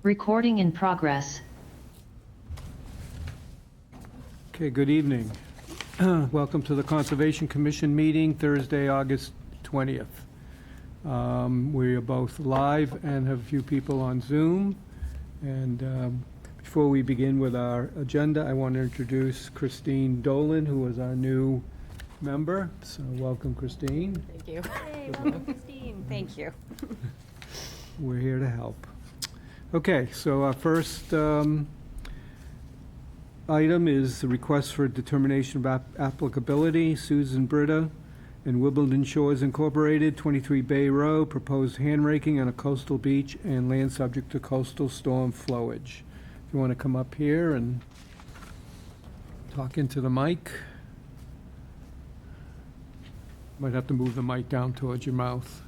Recording in progress. Okay, good evening. Welcome to the Conservation Commission meeting, Thursday, August 20th. We are both live and have a few people on Zoom. And before we begin with our agenda, I want to introduce Christine Dolan, who is our new member. So welcome, Christine. Thank you. Hey, welcome, Christine. Thank you. We're here to help. Okay, so our first item is the request for determination of applicability. Susan Britta and Wimbledon Shores Incorporated, 23 Bay Row, proposed hand raking on a coastal beach and land subject to coastal storm flowage. If you want to come up here and talk into the mic. Might have to move the mic down towards your mouth.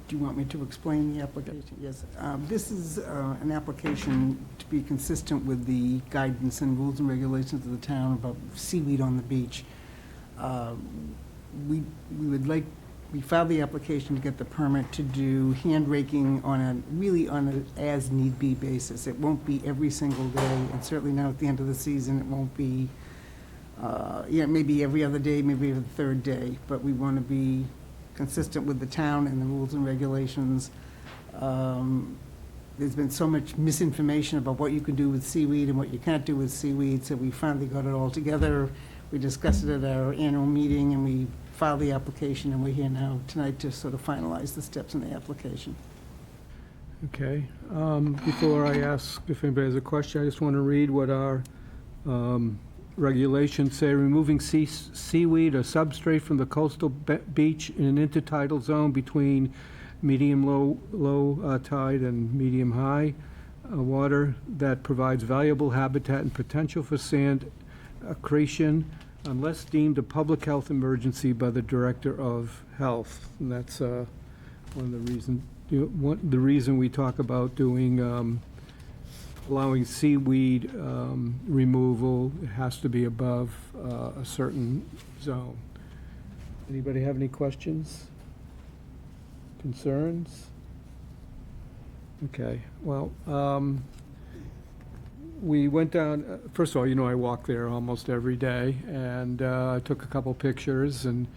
Do you want me to explain the application? Yes. This is an application to be consistent with the guidance and rules and regulations of the town about seaweed on the beach. We filed the application to get the permit to do hand raking on an as-need-be basis. It won't be every single day, and certainly not at the end of the season. It won't be, maybe every other day, maybe every third day, but we want to be consistent with the town and the rules and regulations. There's been so much misinformation about what you can do with seaweed and what you can't do with seaweed, so we finally got it all together. We discussed it at our annual meeting, and we filed the application, and we're here now tonight to sort of finalize the steps in the application. Okay. Before I ask if anybody has a question, I just want to read what our regulations say. Removing seaweed or substrate from the coastal beach in an intertidal zone between medium low tide and medium high water that provides valuable habitat and potential for sand accretion unless deemed a public health emergency by the Director of Health. And that's one of the reasons. The reason we talk about doing allowing seaweed removal, it has to be above a certain zone. Anybody have any questions? Concerns? Okay, well, we went down, first of all, I walk there almost every day, and I took a couple pictures, and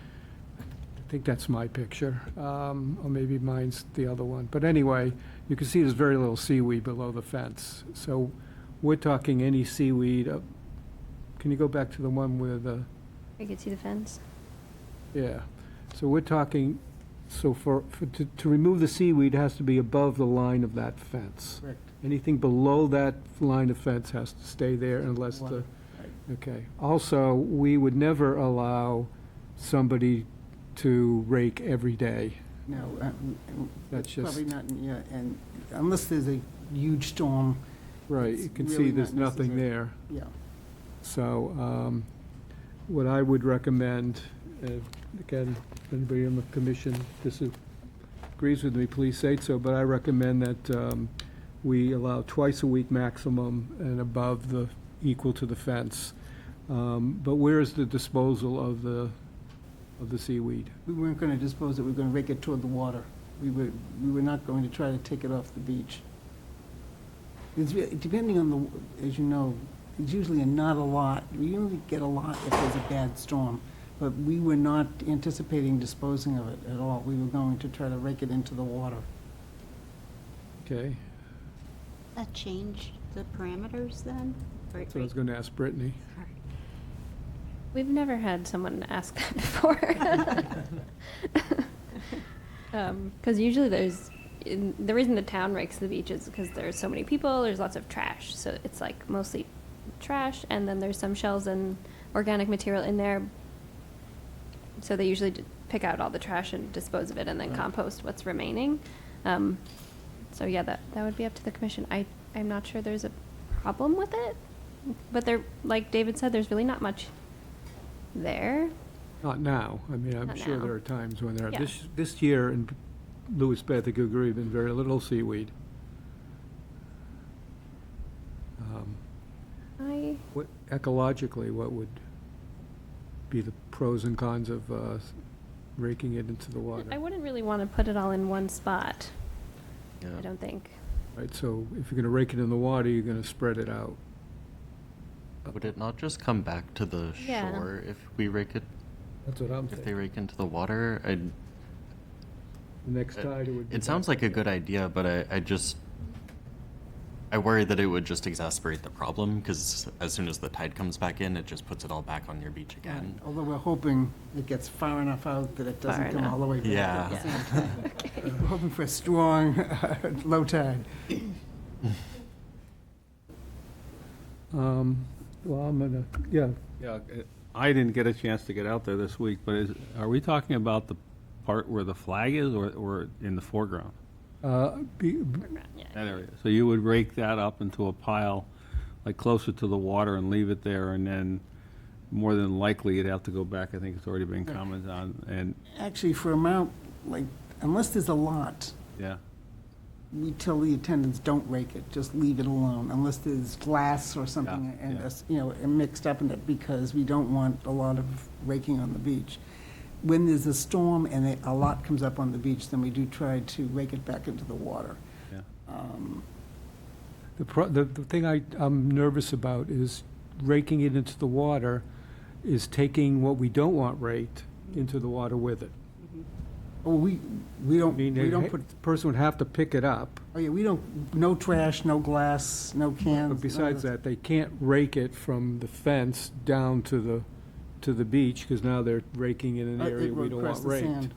I think that's my picture, or maybe mine's the other one. But anyway, you can see there's very little seaweed below the fence. So we're talking any seaweed. Can you go back to the one with the... I can see the fence. Yeah. So we're talking, so to remove the seaweed, it has to be above the line of that fence. Correct. Anything below that line of fence has to stay there unless the... Okay. Also, we would never allow somebody to rake every day. No, That's just... probably not, and unless there's a huge storm. Right, It's you can really see there's not nothing necessary. there. Yeah. So what I would recommend, again, if anybody on the commission disagrees with me, please say so, but I recommend that we allow twice a week maximum and above equal to the fence. But where is the disposal of the seaweed? We weren't going to dispose it, we were going to rake it toward the water. We were not going to try to take it off the beach. Depending on as you know, it's usually not a lot. We only get a lot if there's a bad storm. But we were not anticipating disposing of it at all. We were going to try to rake it into the water. Okay, That changed the parameters then? Right, so I was going to ask Brittany. We've never had someone ask that before. Because usually the reason the town rakes the beach is because there's so many people, there's lots of trash. So it's like mostly trash, and then there's some shells and organic material in there. So they usually pick out all the trash and dispose of it and then compost what's remaining. So yeah, that would be up to the commission. I'm not sure there's a problem with it, but like David said, there's really not much there. Not now. I mean, I'm Not sure now. there are times when there are. Yeah. This year in Louis Bay, I think you agree, been very little seaweed. Ecologically, what would be the pros and cons of raking it into the water. I wouldn't really want to put it all in one spot, Yeah. I don't think. Right, so if you're gonna rake it in the water, you're gonna spread it out. Would it not just come back to the Yeah. shore if we rake it, That's what I'm if they thinking. rake into the water? The next tide, it would be. It sounds like a good idea, but I worry that it would just exacerbate the problem, because as soon as the tide comes back in, it just puts it all back on your beach again. Although we're hoping it gets far enough out that it doesn't Far come all the way back at the Yeah. same time. We're hoping for a strong low tide. Well, I'm gonna, yeah, Yeah, I didn't get a chance to get out there this week, but are we talking about the part where the flag is or in the foreground? be, Yeah. That area. So you would rake that up into a pile, like closer to the water and leave it there, and then more than likely you'd have to go back, I think it's already been commented on, and, Actually, for amount, like, unless there's a lot, yeah. we tell the attendants, don't rake it, just leave it alone, unless there's glass or something, Yeah, and, yeah. you know, and mixed up in it, because we don't want a lot of raking on the beach. When there's a storm and a lot comes up on the beach, then we do try to rake it back into the water. Yeah. the thing I'm nervous about is raking it into the water is taking what we don't want raked into the water with it. Oh, we I don't, mean, we don't put, the person would have to pick it up, oh, yeah, we don't, no trash, no glass, no cans. but besides that, they can't rake it from the fence down to the beach, because now they're raking in an area we don't want raked.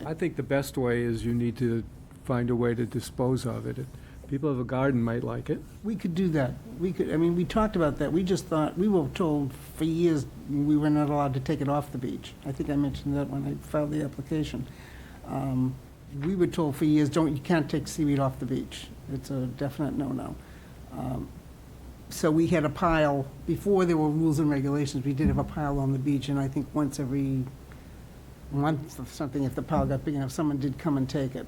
I think the best way is you need to find a way to dispose of it. People who have a garden might like it. We could do that. We could, I mean, we talked about that. We just thought, we were told for years we were not allowed to take it off the beach. I think I mentioned that when I filed the application. We were told for years, you can't take seaweed off the beach. It's a definite no-no. So we had a pile, before there were rules and regulations, we did have a pile on the beach, and I think once every month or something, if the pile got big enough, someone did come and take it.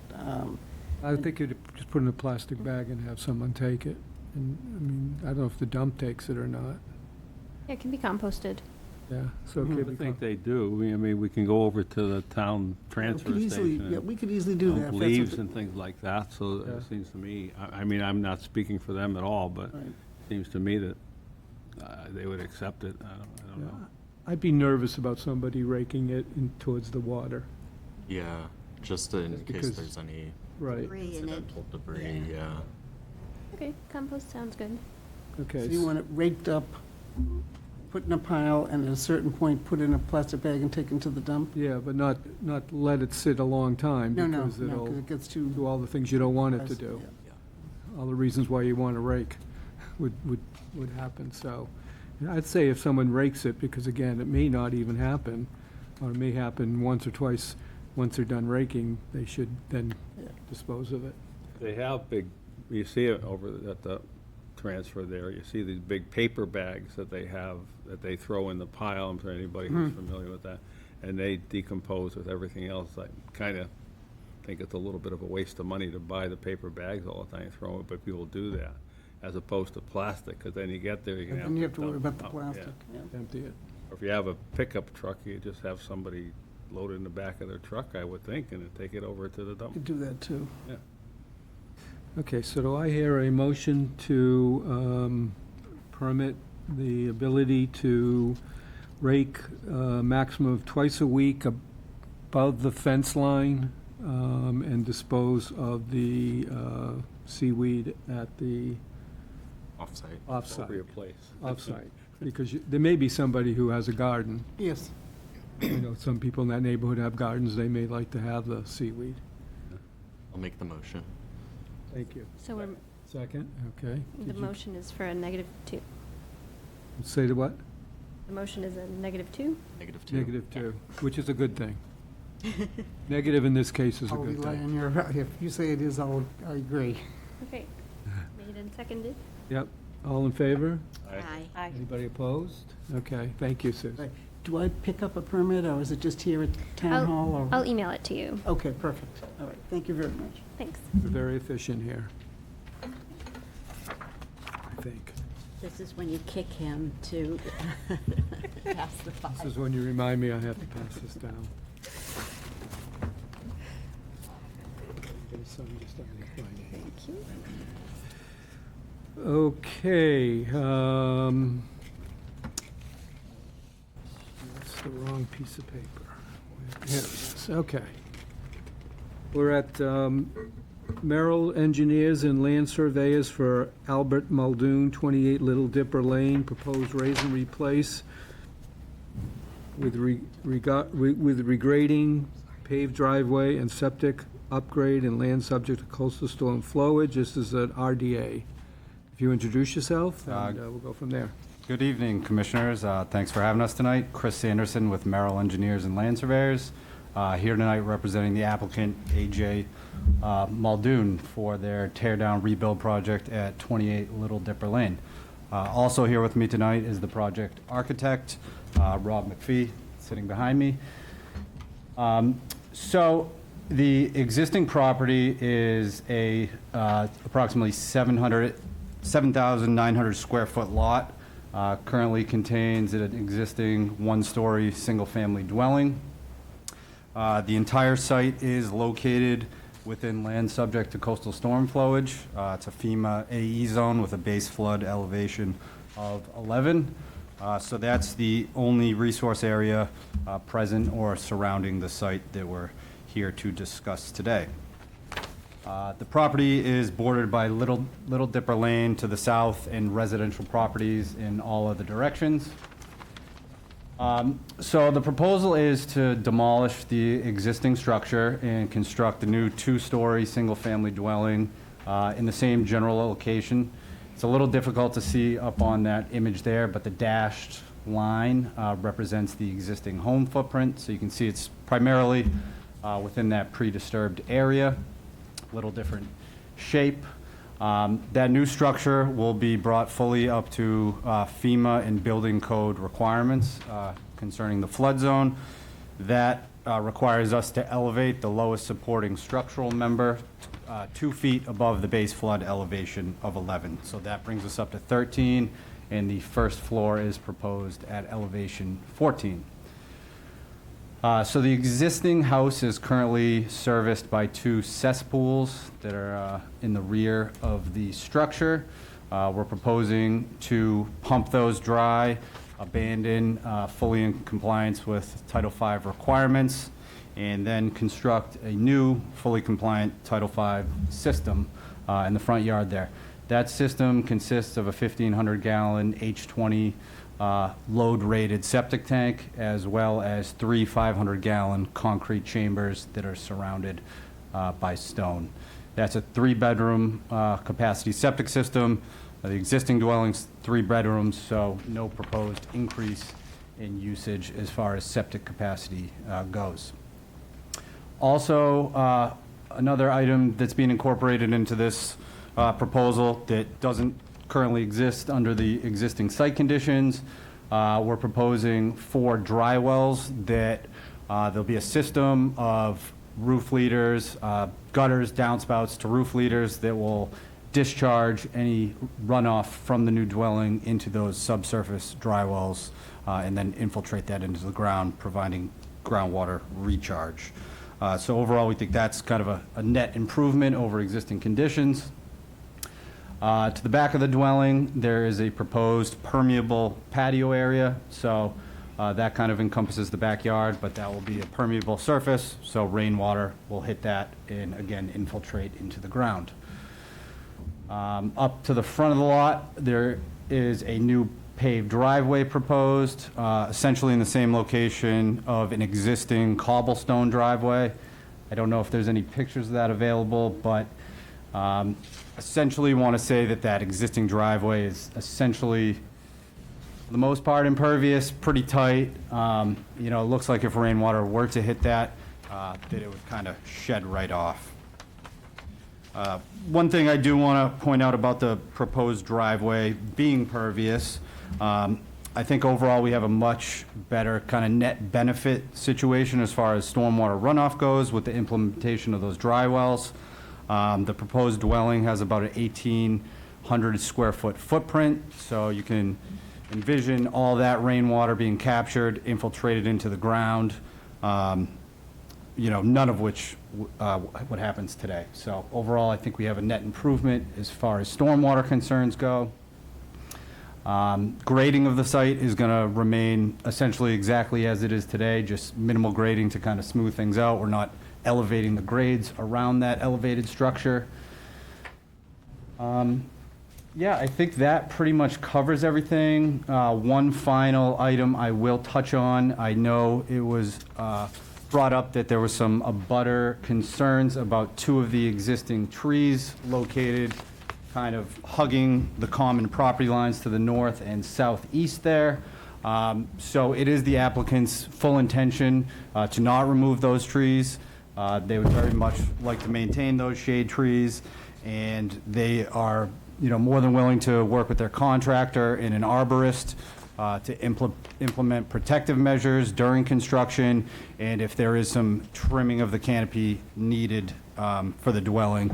I think you'd just put it in a plastic bag and have someone take it. And, I mean, I don't know if the dump takes it or not. Yeah, it can be composted. Yeah, so it I could would be. think they do. I mean, we can go over to the town transfer We could easily- station. Yeah, we could easily do that. dump if that's leaves what- and things like that, so Yeah. it seems to me, I mean, I'm not speaking for them at all, but Right. it seems to me that they would accept it. I don't know. I'd be nervous about somebody raking it in towards the water. Yeah, just in Just case because- there's any Right, Debris in it. incidental debris, yeah. Okay, compost sounds good. okay. So you want it raked up, put in a pile, and at a certain point, put in a plastic bag and taken to the dump? Yeah, but not let it sit a long time, No, no, because no, because it'll it gets too. do all the things you don't want it to do. All the reasons why you want to rake would happen, so. I'd say if someone rakes it, because again, it may not even happen, or it may happen once or twice, once they're done raking, they should then Yeah. dispose of it. They have big, you see it over at the transfer there, you see these big paper bags that they have, that they throw in the pile, I'm sure anybody who's familiar with that, and they decompose with everything else. I kind of think it's a little bit of a waste of money to buy the paper bags all the time, throw it, but people do that, as opposed to plastic, because then you get there, you're And gonna then you have to worry dump about the out, yeah. plastic. Yeah. Empty it. Or if you have a pickup truck, you just have somebody load it in the back of their truck, I would think, and then take it over to the dump. Could do that, too. Okay, so do I hear a motion to permit the ability to rake a maximum of twice a week above the fence line and dispose of the seaweed at the Offsite. offsite? Appropriate place. Offsite, because there may be somebody who has a garden. Yes. You know, some people in that neighborhood have gardens, they may like to have the seaweed. I'll make the motion. Thank you. So we're, Second, okay. the Did you motion is for a -2. say the what? The motion is a -2? -2. Negative two, which is a good thing. Negative in this case is a I'll good rely thing. on your, if you say it is, I agree. Okay. Made and seconded? Yep, all in favor? Aye. Aye. Anybody opposed? Okay, thank you, Sue. Right. Do I pick up a permit, or is it just here at Town Hall? Or I'll email it to you. Okay, perfect. All right, thank you very much. Thanks. We're very efficient here. I think. This is when you kick him to pass the This file. is when you remind me I have to pass this down. so I'm just underneath my name. Thank you. Okay, that's the wrong piece of paper. Here it is, okay. We're at Merrill Engineers and Land Surveyors for Albert Muldoon, 28 Little Dipper Lane, proposed raise and replace with regrading, paved driveway, and septic upgrade and land subject to coastal storm flowage. This is an RDA. If you introduce yourself, and we'll go from there. Good evening, Commissioners. Thanks for having us tonight. Chris Sanderson with Merrill Engineers and Land Surveyors, here tonight representing the applicant, AJ Muldoon, for their tear-down rebuild project at 28 Little Dipper Lane. Also here with me tonight is the project architect, Rob McPhee, sitting behind me. So the existing property is a approximately 7,900 square foot lot. Currently contains an existing one-story single-family dwelling. The entire site is located within land subject to coastal storm flowage. It's a FEMA AE zone with a base flood elevation of 11. So that's the only resource area present or surrounding the site that we're here to discuss today. The property is bordered by Little Dipper Lane to the south and residential properties in all other directions. So the proposal is to demolish the existing structure and construct a new two-story single-family dwelling in the same general location. It's a little difficult to see up on that image there, but the dashed line represents the existing home footprint. So you can see it's primarily within that pre-disturbed area. Little different shape. That new structure will be brought fully up to FEMA and building code requirements concerning the flood zone. That requires us to elevate the lowest supporting structural member 2 feet above the base flood elevation of 11. So that brings us up to 13, and the first floor is proposed at elevation 14. So the existing house is currently serviced by 2 cesspools that are in the rear of the structure. We're proposing to pump those dry, abandon, fully in compliance with Title V requirements, and then construct a new fully compliant Title V system in the front yard there. That system consists of a 1,500-gallon H20 load-rated septic tank, as well as 3 500-gallon concrete chambers that are surrounded by stone. That's a 3-bedroom capacity septic system. The existing dwelling's 3 bedrooms, so no proposed increase in usage as far as septic capacity goes. Also, another item that's being incorporated into this proposal that doesn't currently exist under the existing site conditions. We're proposing 4 dry wells that there'll be a system of roof leaders, gutters, downspouts to roof leaders that will discharge any runoff from the new dwelling into those subsurface dry wells and then infiltrate that into the ground, providing groundwater recharge. So overall, we think that's kind of a net improvement over existing conditions. To the back of the dwelling, there is a proposed permeable patio area, so that kind of encompasses the backyard, but that will be a permeable surface, so rainwater will hit that and again infiltrate into the ground. Up to the front of the lot, there is a new paved driveway proposed, essentially in the same location of an existing cobblestone driveway. I don't know if there's any pictures of that available, but essentially want to say that that existing driveway is essentially, for the most part, impervious, pretty tight. You know, it looks like if rainwater were to hit that, that it would kind of shed right off. One thing I do want to point out about the proposed driveway being pervious, I think overall we have a much better kind of net benefit situation as far as stormwater runoff goes with the implementation of those dry wells. The proposed dwelling has about an 1,800 square foot footprint, so you can envision all that rainwater being captured, infiltrated into the ground. none of which what happens today. So overall, I think we have a net improvement as far as stormwater concerns go. Grading of the site is going to remain essentially exactly as it is today, just minimal grading to kind of smooth things out. We're not elevating the grades around that elevated structure. Yeah, I think that pretty much covers everything. One final item I will touch on. I know it was brought up that there was some abutter concerns about two of the existing trees located kind of hugging the common property lines to the north and southeast there. So it is the applicant's full intention to not remove those trees. They would very much like to maintain those shade trees, and they are, more than willing to work with their contractor and an arborist to implement protective measures during construction, and if there is some trimming of the canopy needed for the dwelling,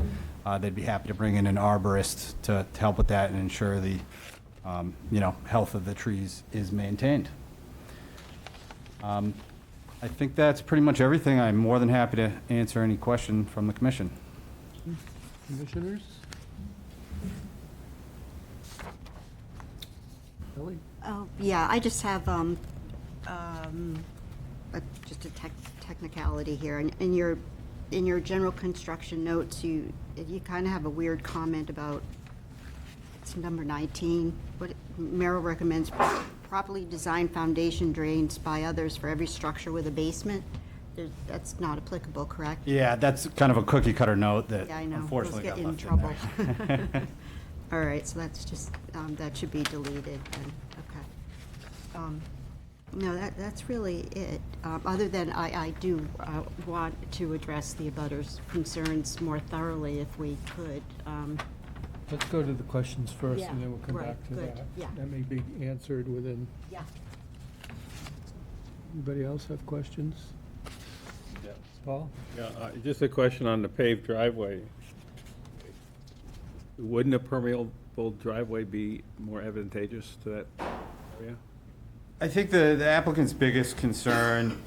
they'd be happy to bring in an arborist to help with that and ensure the, health of the trees is maintained. I think that's pretty much everything. I'm more than happy to answer any question from the commission. Commissioners? Ellie? Oh, yeah, I just have, just a technicality here. In your general construction notes, you kind of have a weird comment about, it's number 19, what Merrill recommends properly designed foundation drains by others for every structure with a basement. That's not applicable, correct? Yeah, that's kind of a cookie cutter note that Yeah, I know. unfortunately Those got get left in in trouble. there. All right, so that's just, that should be deleted then, okay. No, that's really it. Other than I do want to address the abutters' concerns more thoroughly if we could. Let's go to the questions first, Yeah, and then we'll come right, back to good, that. yeah. That may be answered within, Yeah. anybody else have questions? Paul? Yeah, just a question on the paved driveway. Wouldn't a permeable driveway be more advantageous to that area? I think the applicant's biggest concern,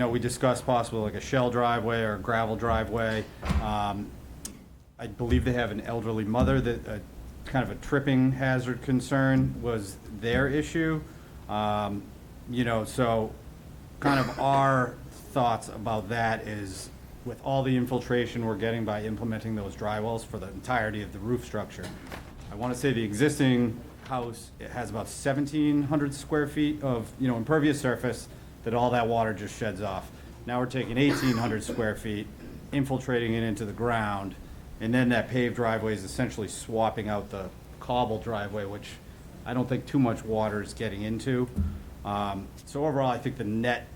we discussed possible like a shell driveway or a gravel driveway. I believe they have an elderly mother that, kind of a tripping hazard concern was their issue. So kind of our thoughts about that is with all the infiltration we're getting by implementing those drywalls for the entirety of the roof structure. I want to say the existing house, it has about 1,700 square feet of, impervious surface that all that water just sheds off. Now we're taking 1,800 square feet, infiltrating it into the ground, and then that paved driveway is essentially swapping out the cobble driveway, which I don't think too much water is getting into. So overall, I think the net,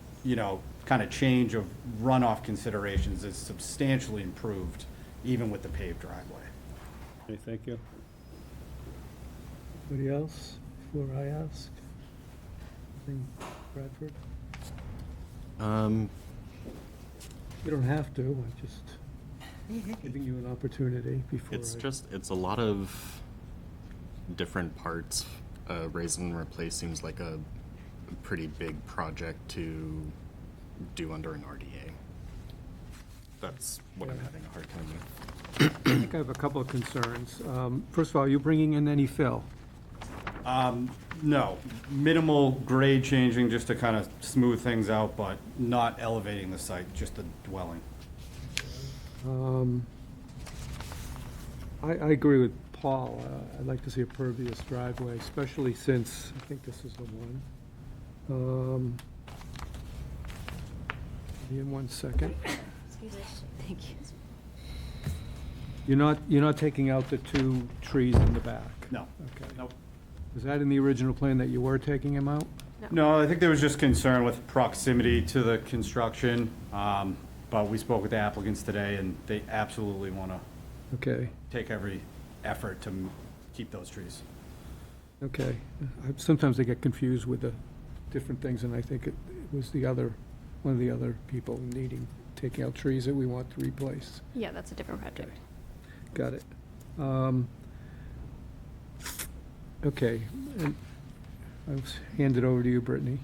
kind of change of runoff considerations is substantially improved, even with the paved driveway. Okay, thank you. Anybody else before I ask? Anything, Bradford? You don't have to, I'm just giving you an opportunity before It's a lot of different parts. Raise and replace seems like a pretty big project to do under an RDA. That's what I'm having a hard time with. I think I have a couple of concerns. First of all, are you bringing in any fill? No, minimal grade changing just to kind of smooth things out, but not elevating the site, just the dwelling. I agree with Paul. I'd like to see a pervious driveway, especially since, I think this is the one. Give me 1 second. Thank you. You're not taking out the two trees in the back? No. Okay. Nope. Was that in the original plan that you were taking them out? No, I think there was just concern with proximity to the construction, but we spoke with the applicants today, and they absolutely want to Okay, take every effort to keep those trees. okay. Sometimes I get confused with the different things, and I think it was one of the other people taking out trees that we want to replace. Yeah, that's a different project. Got it. Okay, and I'll hand it over to you, Brittany.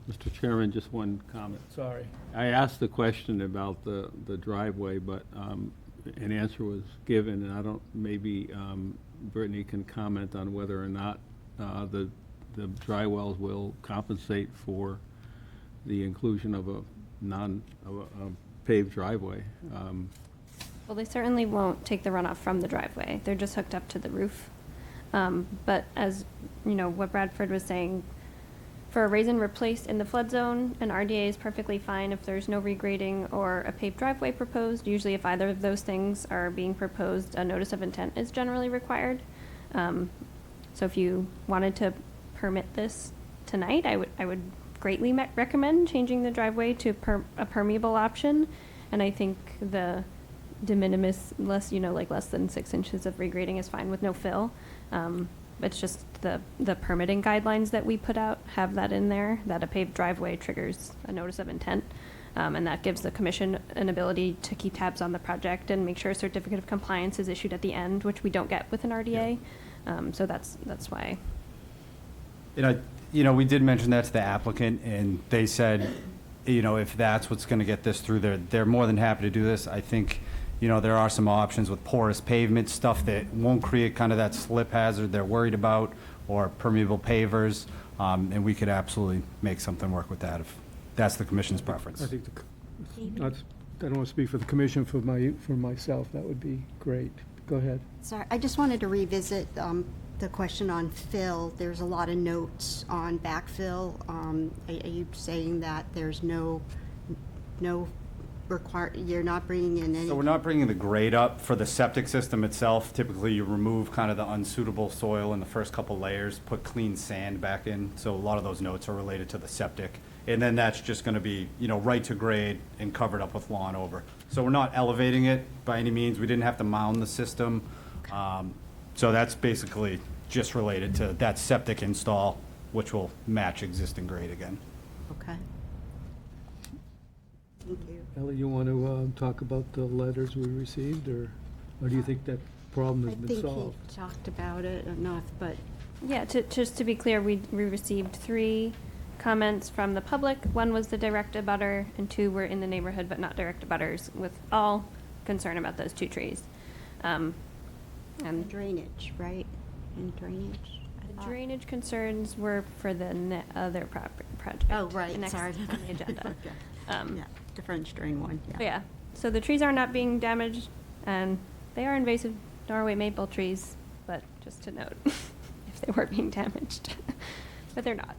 Mr. Chairman, just one comment. Sorry. I asked the question about the driveway, but an answer was given, and I don't, maybe Brittany can comment on whether or not the dry wells will compensate for the inclusion of a paved driveway. Well, they certainly won't take the runoff from the driveway. They're just hooked up to the roof. But as, you know, what Bradford was saying, for a raise and replace in the flood zone, an RDA is perfectly fine if there's no regrading or a paved driveway proposed. Usually if either of those things are being proposed, a notice of intent is generally required. So if you wanted to permit this tonight, I would greatly recommend changing the driveway to a permeable option. And I think the de minimis, less than 6 inches of regrading is fine with no fill. It's just the permitting guidelines that we put out have that in there, that a paved driveway triggers a notice of intent. And that gives the commission an ability to keep tabs on the project and make sure a certificate of compliance is issued at the end, which we don't get with an RDA. So that's why. We did mention that to the applicant, and they said, if that's what's going to get this through, they're more than happy to do this. I think, there are some options with porous pavement, stuff that won't create kind of that slip hazard they're worried about, or permeable pavers, and we could absolutely make something work with that if that's the commission's preference. I think I don't want to speak for the commission, for myself, that would be great. Go ahead. Sorry, I just wanted to revisit the question on fill. There's a lot of notes on backfill. Are you saying that there's no you're not bringing in any? So we're not bringing the grade up for the septic system itself. Typically, you remove kind of the unsuitable soil in the first couple layers, put clean sand back in. So a lot of those notes are related to the septic. And then that's just going to be, right to grade and covered up with lawn over. So we're not elevating it by any means. We didn't have to mound the system. So that's basically just related to that septic install, which will match existing grade again. Okay. Thank you. Ellie, you want to talk about the letters we received, or do you think that problem has been solved? I think he talked about it enough, but Yeah, just to be clear, we received 3 comments from the public. 1 was the direct abutter, and 2 were in the neighborhood but not direct abutters, with all concern about those 2 trees. And drainage, right? And drainage? I thought. drainage concerns were for the other project. Oh, right, next sorry. on the agenda. Okay. Um, Yeah, different drain one, But yeah, so the trees are not being damaged, and they are invasive Norway maple trees, but just to note, if they were being damaged. But they're not.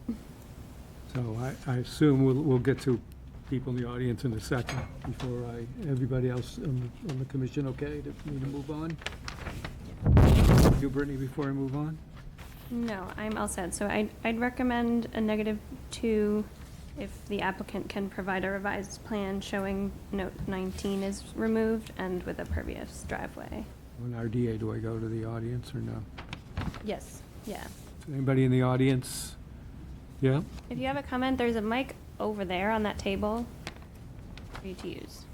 So I assume we'll get to people in the audience in a second before everybody else on the commission, okay, for me to move on? You, Brittany, before I move on? No, I'm all set. So I'd recommend a -2 if the applicant can provide a revised plan showing note 19 is removed and with a pervious driveway. On RDA, do I go to the audience or no? Yes, yeah. Is anybody in the audience? Yeah? If you have a comment, there's a mic over there on that table for you to use.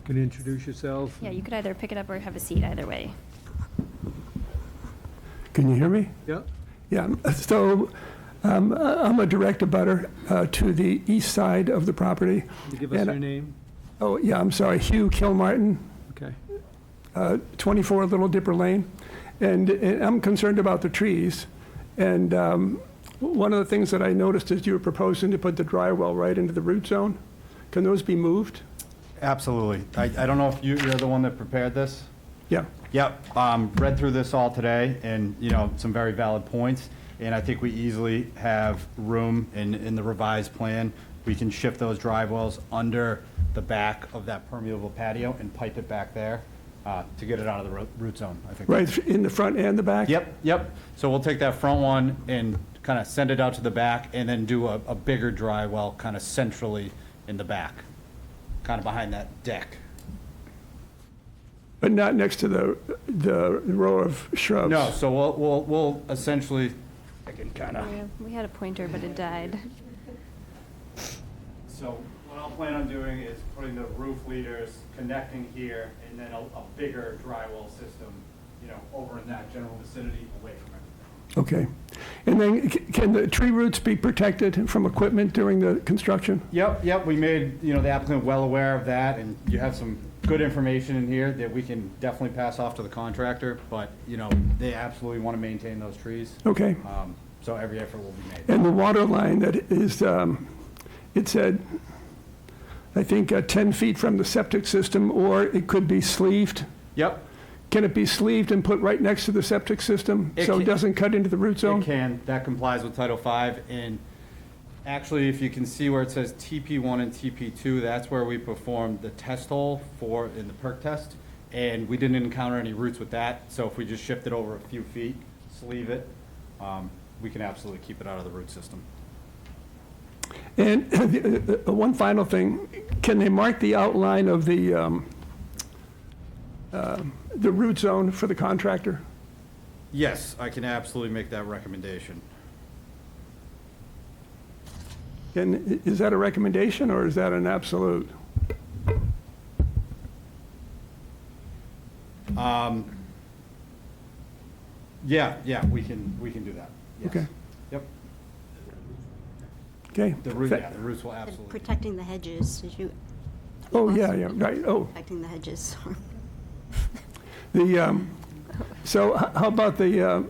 Can you introduce yourself? Yeah, you could either pick it up or have a seat, either way. Can you hear me? Yeah. Yeah, so I'm a direct abutter to the east side of the property. Can you give us And- your name? Oh, yeah, I'm sorry, Hugh Kilmartin, Okay. 24 Little Dipper Lane. And I'm concerned about the trees. And one of the things that I noticed is you were proposing to put the dry well right into the root zone. Can those be moved? Absolutely. I don't know if you're the one that prepared this? Yeah. Yep, read through this all today, and, some very valid points, and I think we easily have room in the revised plan. We can shift those dry wells under the back of that permeable patio and pipe it back there to get it out of the root zone, I think. Right in the front and the back? Yep. So we'll take that front one and kind of send it out to the back, and then do a bigger dry well kind of centrally in the back, kind of behind that deck. But not next to the row of shrubs? No, so we'll essentially, I can kind of. Yeah, we had a pointer, but it died. So what I'll plan on doing is putting the roof leaders connecting here, and then a bigger drywall system, over in that general vicinity away from it. Okay. And then can the tree roots be protected from equipment during the construction? Yep, we made, the applicant well aware of that, and you have some good information in here that we can definitely pass off to the contractor, but, they absolutely want to maintain those trees. Okay. So every effort will be made. And the water line that is, it said, I think, 10 feet from the septic system, or it could be sleeved. Yep, Can it be sleeved and put right next to the septic system It so it can- doesn't cut into the root it zone? can, that complies with Title V, and actually, if you can see where it says TP1 and TP2, that's where we performed the test hole in the perk test, and we didn't encounter any roots with that, so if we just shift it over a few feet, sleeve it, we can absolutely keep it out of the root system. And one final thing, can they mark the outline of the root zone for the contractor? Yes, I can absolutely make that recommendation. And is that a recommendation, or is that an absolute? Yeah, we can do that. Yes. Okay. Yep, Okay. the roots will And absolutely. protecting the hedges, did you? Oh, yeah, right, oh. Protecting the hedges. So how about the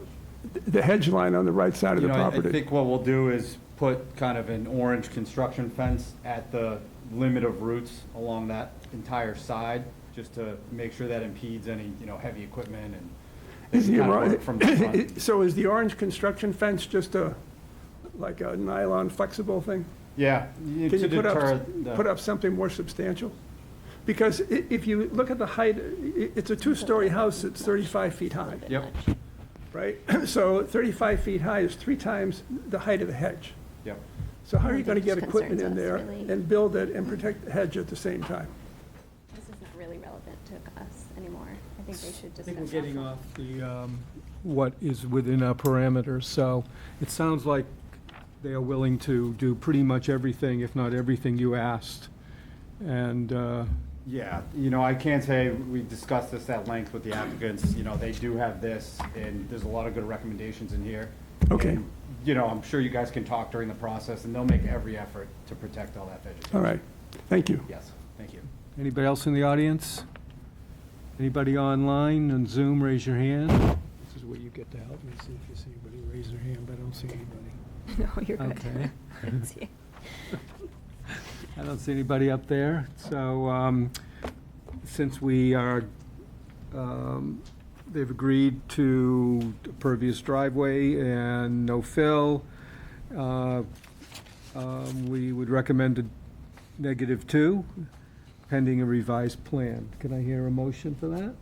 hedge line on the right side of the I property? think what we'll do is put kind of an orange construction fence at the limit of roots along that entire side, just to make sure that impedes any, heavy equipment and. Is the kind of oran- work from the front. So is the orange construction fence just like a nylon flexible thing? Yeah, Can you to deter put up something more substantial? Because if you look at the height, it's a two-story house that's 35 feet high, Yep, right? So 35 feet high is 3 times the height of the hedge. yep. So how I are don't you going to think get this equipment in concerns there us, really. and build it and protect the hedge at the same time? This is not really relevant to us anymore. I think they should I discuss. think we're that. getting off the, what is within our parameters, so it sounds like they are willing to do pretty much everything, if not everything you asked. And, Yeah, I can't say, we discussed this at length with the applicants, they do have this, and there's a lot of good recommendations in here. Okay. And, I'm sure you guys can talk during the process, and they'll make every effort to protect all that vegetation. All right, thank you. Yes, thank you. anybody else in the audience? Anybody online on Zoom, raise your hand. This is where you get to help me, see if you see anybody raise their hand, but I don't see anybody. No, you're good. Okay. I don't see it. I don't see anybody up there, so since we are, they've agreed to pervious driveway and no fill, we would recommend a -2, pending a revised plan. Can I hear a motion for that?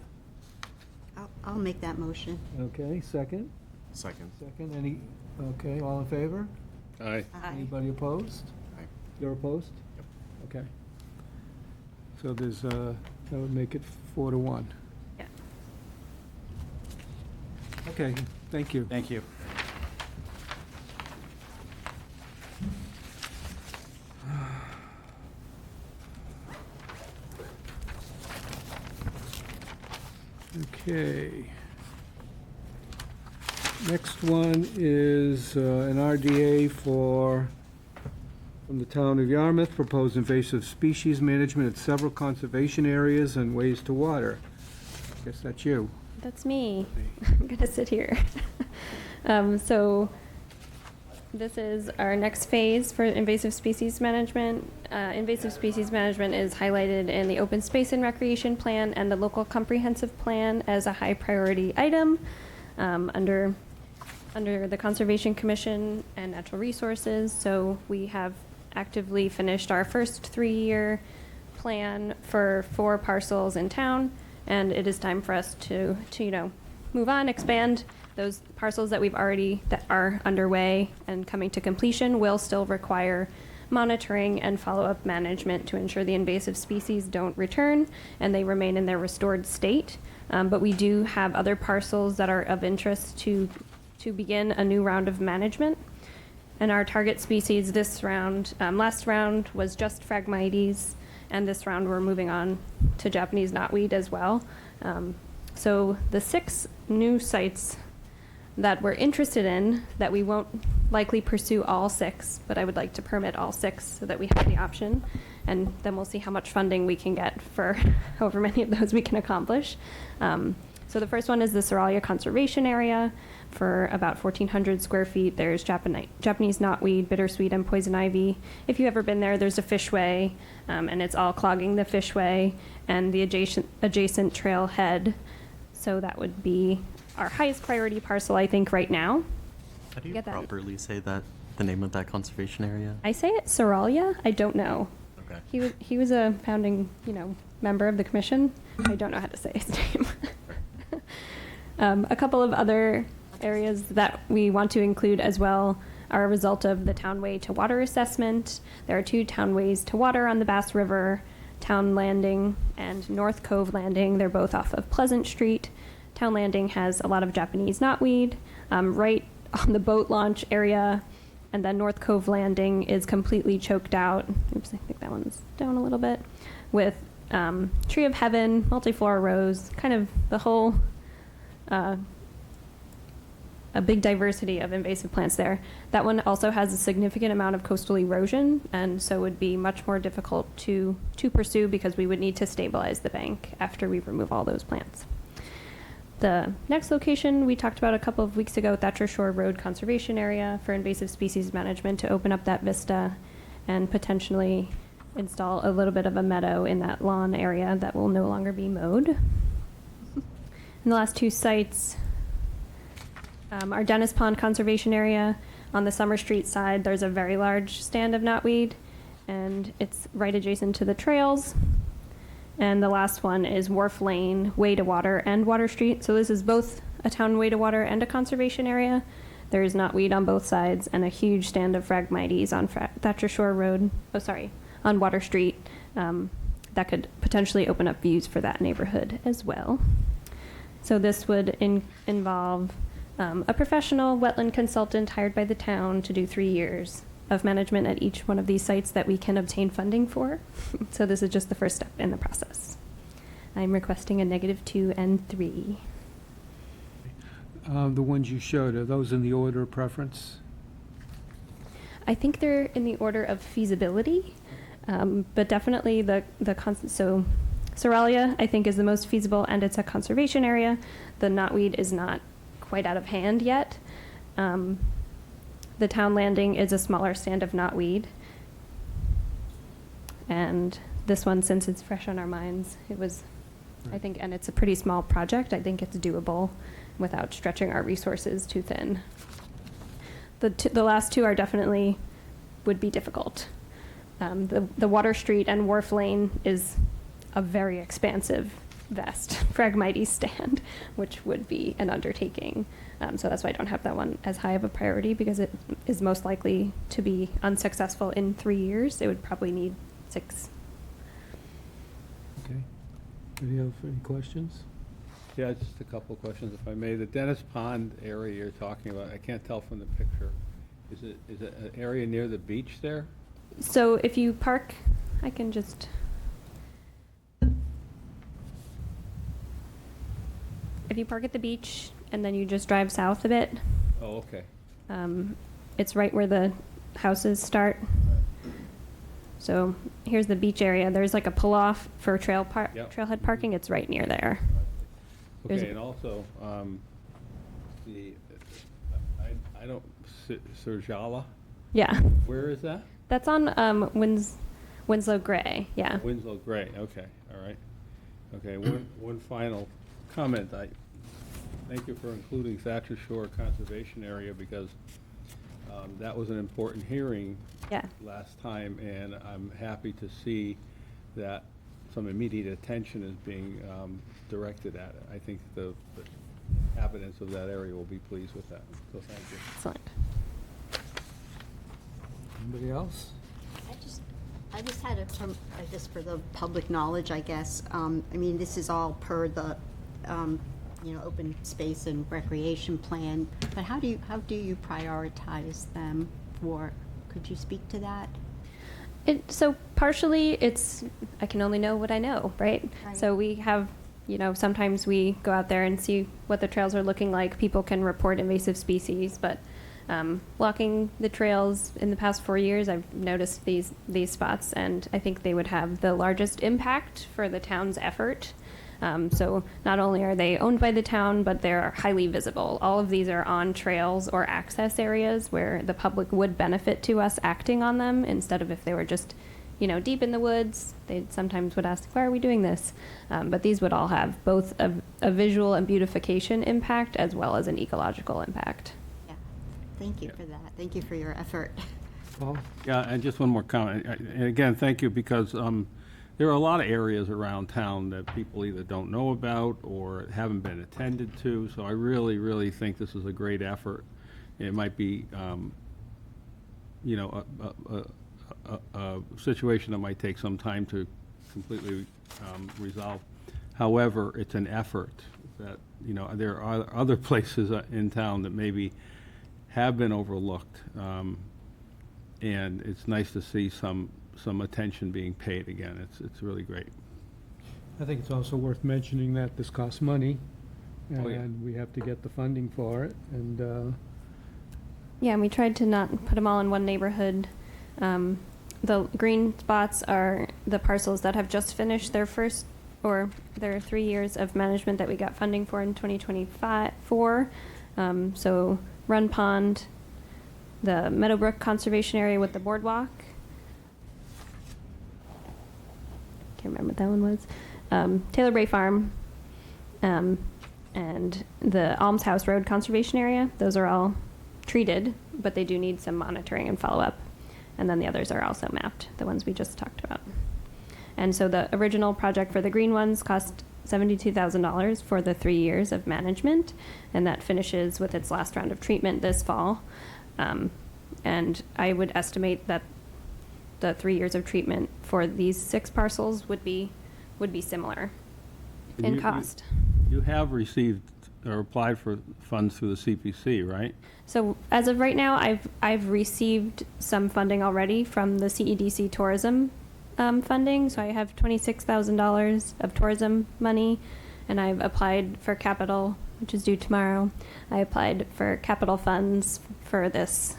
I'll make that motion. Okay, second? Second. Second, okay, all in favor? Aye. Anybody opposed? Aye. You're opposed? Yep. Okay. So there's, that would make it 4-1. Yeah. Okay, thank you. Thank you. Okay. Next one is an RDA from the town of Yarmouth, proposed invasive species management at several conservation areas and ways to water. Guess that's you. That's me. I'm gonna sit here. So this is our next phase for invasive species management. Invasive species management is highlighted in the open space and recreation plan and the local comprehensive plan as a high priority item under the Conservation Commission and Natural Resources. So we have actively finished our first 3-year plan for 4 parcels in town, and it is time for us to move on, expand. Those parcels that are underway and coming to completion will still require monitoring and follow-up management to ensure the invasive species don't return and they remain in their restored state. But we do have other parcels that are of interest to begin a new round of management. And our target species this round, last round was just Phragmites, and this round we're moving on to Japanese knotweed as well. So the 6 new sites that we're interested in, that we won't likely pursue all 6, but I would like to permit all 6 so that we have the option. And then we'll see how much funding we can get for however many of those we can accomplish. So the first one is the Seralia Conservation Area for about 1,400 square feet. There's Japanese knotweed, bittersweet, and poison ivy. If you've ever been there, there's a fishway, and it's all clogging the fishway and the adjacent trailhead. So that would be our highest priority parcel, I think, right now. How do you Get that. properly say that, the name of that conservation area? I say it Seralia. I don't know. Okay. He was a founding, member of the commission. I don't know how to say his name. A couple of other areas that we want to include as well are a result of the Townway to Water assessment. There are 2 townways to water on the Bass River, Town Landing and North Cove Landing. They're both off of Pleasant Street. Town Landing has a lot of Japanese knotweed right on the boat launch area, and then North Cove Landing is completely choked out. Oops, I think that one's down a little bit. With Tree of Heaven, multiflora rose, kind of the whole, a big diversity of invasive plants there. That one also has a significant amount of coastal erosion, and so would be much more difficult to pursue because we would need to stabilize the bank after we remove all those plants. The next location we talked about a couple of weeks ago, Thatcher Shore Road Conservation Area for invasive species management, to open up that vista and potentially install a little bit of a meadow in that lawn area that will no longer be mowed. And the last 2 sites, our Dennis Pond Conservation Area. On the Summer Street side, there's a very large stand of knotweed, and it's right adjacent to the trails. And the last one is Wharf Lane, Way to Water, and Water Street. So this is both a town way to water and a conservation area. There is knotweed on both sides, and a huge stand of Phragmites on Thatcher Shore Road. On Water Street. That could potentially open up views for that neighborhood as well. So this would involve a professional wetland consultant hired by the town to do 3 years of management at each one of these sites that we can obtain funding for. So this is just the first step in the process. I'm requesting a -2 and 3. The ones you showed, are those in the order of preference? I think they're in the order of feasibility, but definitely so Seralia, I think, is the most feasible, and it's a conservation area. The knotweed is not quite out of hand yet. The Town Landing is a smaller stand of knotweed. And this one, since it's fresh on our minds, it was, I think, and it's a pretty small project, I think it's doable without stretching our resources too thin. The last 2 are definitely, would be difficult. The Water Street and Wharf Lane is a very expansive, vast Phragmites stand, which would be an undertaking. So that's why I don't have that one as high of a priority, because it is most likely to be unsuccessful in 3 years. It would probably need 6. Okay. Any questions? Yeah, just a couple of questions, if I may. The Dennis Pond area you're talking about, I can't tell from the picture. Is it an area near the beach there? So if you park, I can just... If you park at the beach and then you just drive south a bit, Oh, okay. it's right where the houses start. So here's the beach area. There's like a pull-off for Yep. trailhead parking. It's right near there. There's- Okay, and also, I don't, Surjala, Yeah, where is that? that's on Winslow Gray. Yeah. Winslow Gray, okay, all right. Okay, one final comment. Thank you for including Thatcher Shore Conservation Area, because that was an important hearing Yeah. last time, and I'm happy to see that some immediate attention is being directed at it. I think the inhabitants of that area will be pleased with that, so thank you. Excellent. Anybody else? I just had it from, just for the public knowledge, I guess. I mean, this is all per the, open space and recreation plan, but how do you prioritize them for, could you speak to that? So partially, I can only know what I know, right? Right. So we have sometimes we go out there and see what the trails are looking like. People can report invasive species, but walking the trails in the past 4 years, I've noticed these spots, and I think they would have the largest impact for the town's effort. So not only are they owned by the town, but they're highly visible. All of these are on trails or access areas where the public would benefit to us acting on them, instead of if they were just, deep in the woods. They sometimes would ask, why are we doing this? But these would all have both a visual and beautification impact as well as an ecological impact. Yeah, thank you for that. Thank you for your effort. Paul? Yeah, and just one more comment. And again, thank you, because there are a lot of areas around town that people either don't know about or haven't been attended to. So I really, really think this is a great effort. It might be, a situation that might take some time to completely resolve. However, it's an effort that, there are other places in town that maybe have been overlooked. And it's nice to see some attention being paid again. It's really great. I think it's also worth mentioning that this costs money, Oh, yeah. and we have to get the funding for it, and, Yeah, and we tried to not put them all in one neighborhood. The green spots are the parcels that have just finished their first, or their 3 years of management that we got funding for in 2024. So Run Pond, the Meadowbrook Conservation Area with the boardwalk. Can't remember what that one was. Taylor Bray Farm, and the Alms House Road Conservation Area. Those are all treated, but they do need some monitoring and follow-up. And then the others are also mapped, the ones we just talked about. And so the original project for the green ones cost $72,000 for the 3 years of management, and that finishes with its last round of treatment this fall. And I would estimate that the 3 years of treatment for these 6 parcels would be similar in cost. You have received or applied for funds through the CPC, right? So as of right now, I've received some funding already from the CEDC tourism funding. So I have $26,000 of tourism money, and I've applied for capital, which is due tomorrow. I applied for capital funds for this,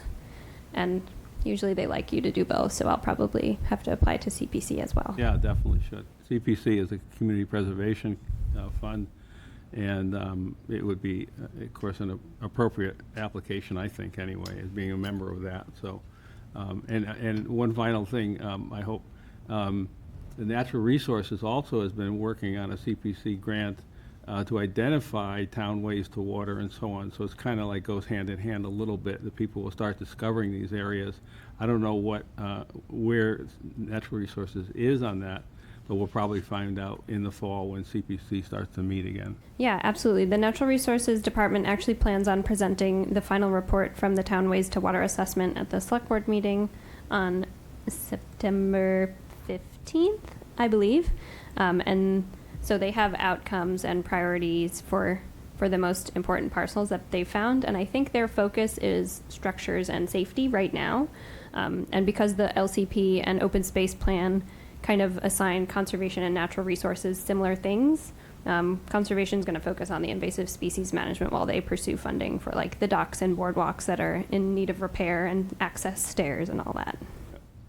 and usually they like you to do both, so I'll probably have to apply to CPC as well. Yeah, definitely should. CPC is a community preservation fund, and it would be, of course, an appropriate application, I think, anyway, as being a member of that. So, and one final thing, I hope, the Natural Resources also has been working on a CPC grant to identify town ways to water and so on. So it's kind of like goes hand in hand a little bit. The people will start discovering these areas. I don't know where Natural Resources is on that, but we'll probably find out in the fall when CPC starts to meet again. Yeah, absolutely. The Natural Resources Department actually plans on presenting the final report from the Town Ways to Water Assessment at the Select Board meeting on September 15th, I believe. And so they have outcomes and priorities for the most important parcels that they found. And I think their focus is structures and safety right now. And because the LCP and Open Space Plan kind of assign conservation and natural resources similar things, conservation is going to focus on the invasive species management while they pursue funding for like the docks and boardwalks that are in need of repair and access stairs and all that.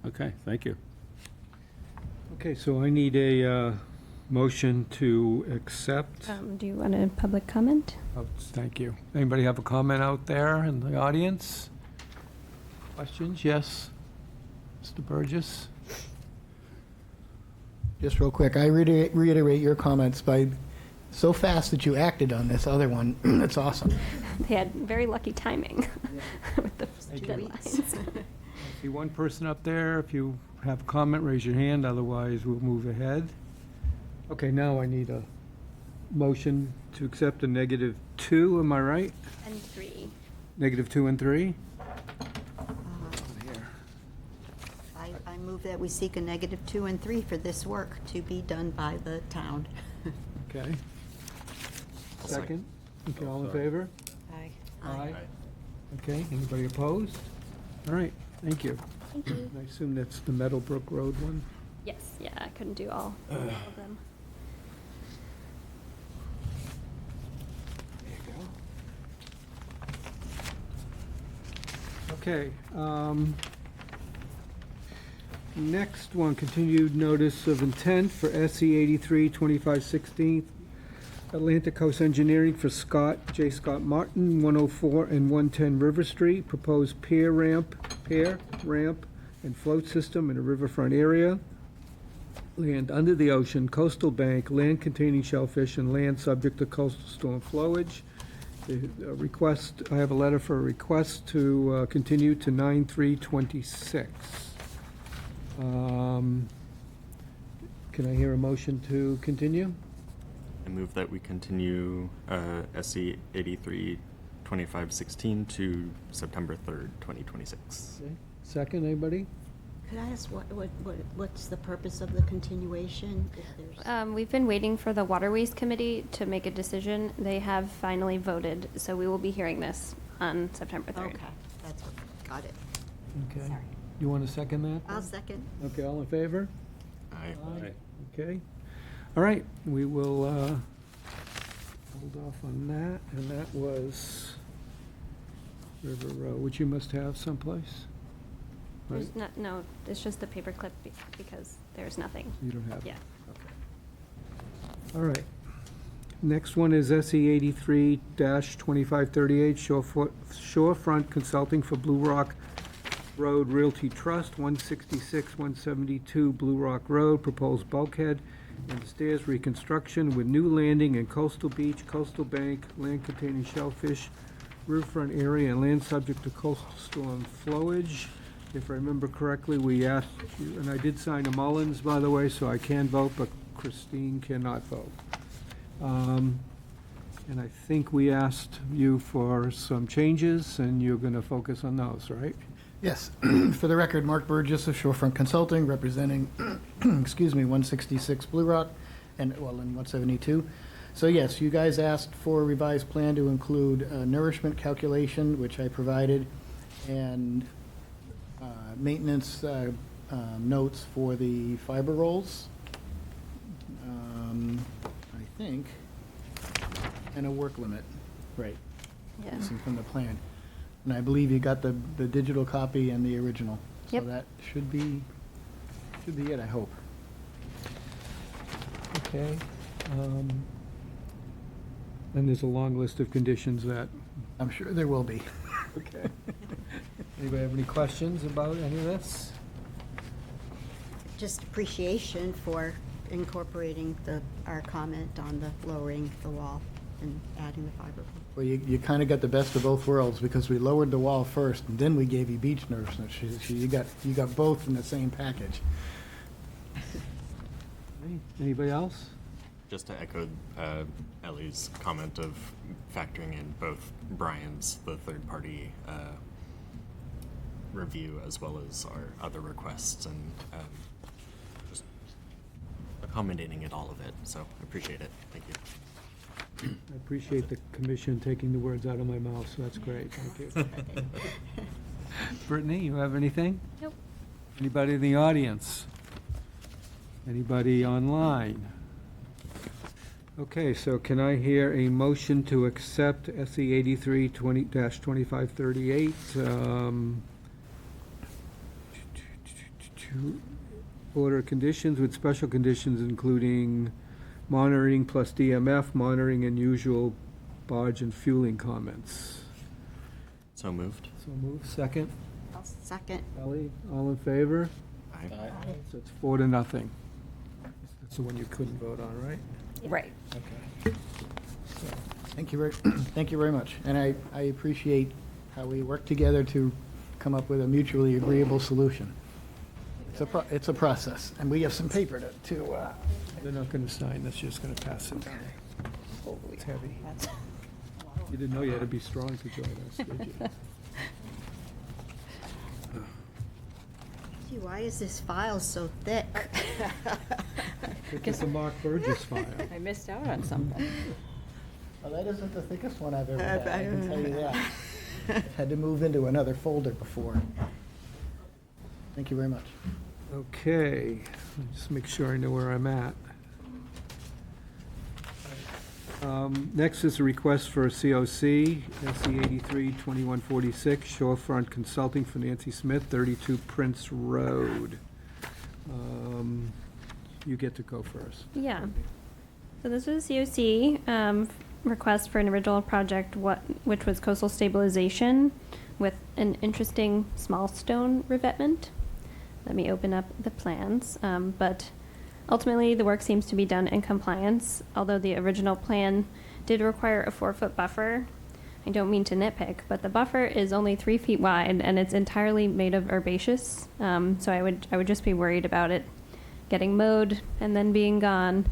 Okay, thank you. okay, so I need a motion to accept. Do you want a public comment? Oh, thank you. Anybody have a comment out there in the audience? Questions? Yes? Mr. Burgess? Just real quick, I reiterate your comments by so fast that you acted on this other one. That's awesome. They had very lucky timing with the Thank you. deadlines. I see one person up there. If you have a comment, raise your hand. Otherwise, we'll move ahead. Okay, now I need a motion to accept a -2, am I right? And 3. -2 and 3? I move that we seek a -2 and 3 for this work to be done by the town. Okay. I'll Second? Okay, all in Sorry. favor? Aye. Aye. Okay, anybody opposed? All right, thank you. Thank you. I assume that's the Meadowbrook Road one? Yes, yeah, I couldn't do all of them. Okay. Next one, continued notice of intent for SE 83 2516 Atlantic Coast Engineering for J. Scott Martin, 104 and 110 River Street. Proposed pier, ramp, and float system in a riverfront area. Land under the ocean, coastal bank, land containing shellfish, and land subject to coastal storm flowage. The request, I have a letter for a request to continue to 9/3/26. Can I hear a motion to continue? I move that we continue SE 83 2516 to September 3rd, 2026. Okay. Second, anybody? Could I ask what's the purpose of the continuation? If there's- We've been waiting for the Waterways Committee to make a decision. They have finally voted, so we will be hearing this on September 3rd. Okay, that's what, got it. Okay. Sorry. You want to second that? I'll second. Okay, all in favor? Aye. Aye. Okay. All right, we will hold off on that, and that was River Road, which you must have someplace, right? There's not, no, it's just the paperclip because there's nothing. You don't have it? Yeah. All right. Next one is SE 83-2538, Shorefront Consulting for Blue Rock Road Realty Trust, 166, 172 Blue Rock Road, proposed bulkhead and stairs reconstruction with new landing and coastal beach, coastal bank, land containing shellfish, riverfront area, and land subject to coastal storm flowage. If I remember correctly, we asked you, and I did sign a Mullins, by the way, so I can vote, but Christine cannot vote. And I think we asked you for some changes, and you're going to focus on those, right? Yes, for the record, Mark Burgess of Shorefront Consulting, representing, excuse me, 166 Blue Rock, and 172. So yes, you guys asked for a revised plan to include nourishment calculation, which I provided, and maintenance notes for the fiber rolls, I think, and a work limit, right, Yeah. missing from the plan. And I believe you got the digital copy and the original. Yep. So that should be it, I hope. Okay. And there's a long list of conditions that, I'm sure there will be. okay. Anybody have any questions about any of this? Just appreciation for incorporating our comment on the lowering the wall and adding the fiber. Well, you kind of got the best of both worlds, because we lowered the wall first, and then we gave you beach nourishment. You got both in the same package. Anybody else? Just to echo Ellie's comment of factoring in both Brian's, the third-party review, as well as our other requests, and just accommodating it, all of it. So I appreciate it. Thank you. I appreciate the commission taking the words out of my mouth, so that's great. Thank you. Brittany, you have anything? Nope. Anybody in the audience? Anybody online? Okay, so can I hear a motion to accept SE 83-2538? To order conditions with special conditions including monitoring plus DMF, monitoring and usual barge and fueling comments. So moved. So move, second. I'll second. Ellie, all in favor? Aye. So it's 4-0. That's the one you couldn't vote on, right? Right. Okay. Thank you thank you very much. And I appreciate how we work together to come up with a mutually agreeable solution. It's a process, and we have some paper to They're not going to sign this, you're just going to pass it down. It's heavy. You didn't know you had to be strong to join us, did you? Gee, why is this file so thick? It's a Mark Burgess file. I missed out on something. Well, that isn't the thickest one I've ever had, I can tell you that. I've had to move into another folder before. Thank you very much. Okay, let me just make sure I know where I'm at. Next is a request for a COC, SC 83-2146, Shorefront Consulting for Nancy Smith, 32 Prince Road. You get to go first. Yeah. So this was a COC request for an original project, which was coastal stabilization with an interesting small stone revetment. Let me open up the plans. But ultimately, the work seems to be done in compliance, although the original plan did require a 4-foot buffer. I don't mean to nitpick, but the buffer is only 3 feet wide and it's entirely made of herbaceous. So I would just be worried about it getting mowed and then being gone.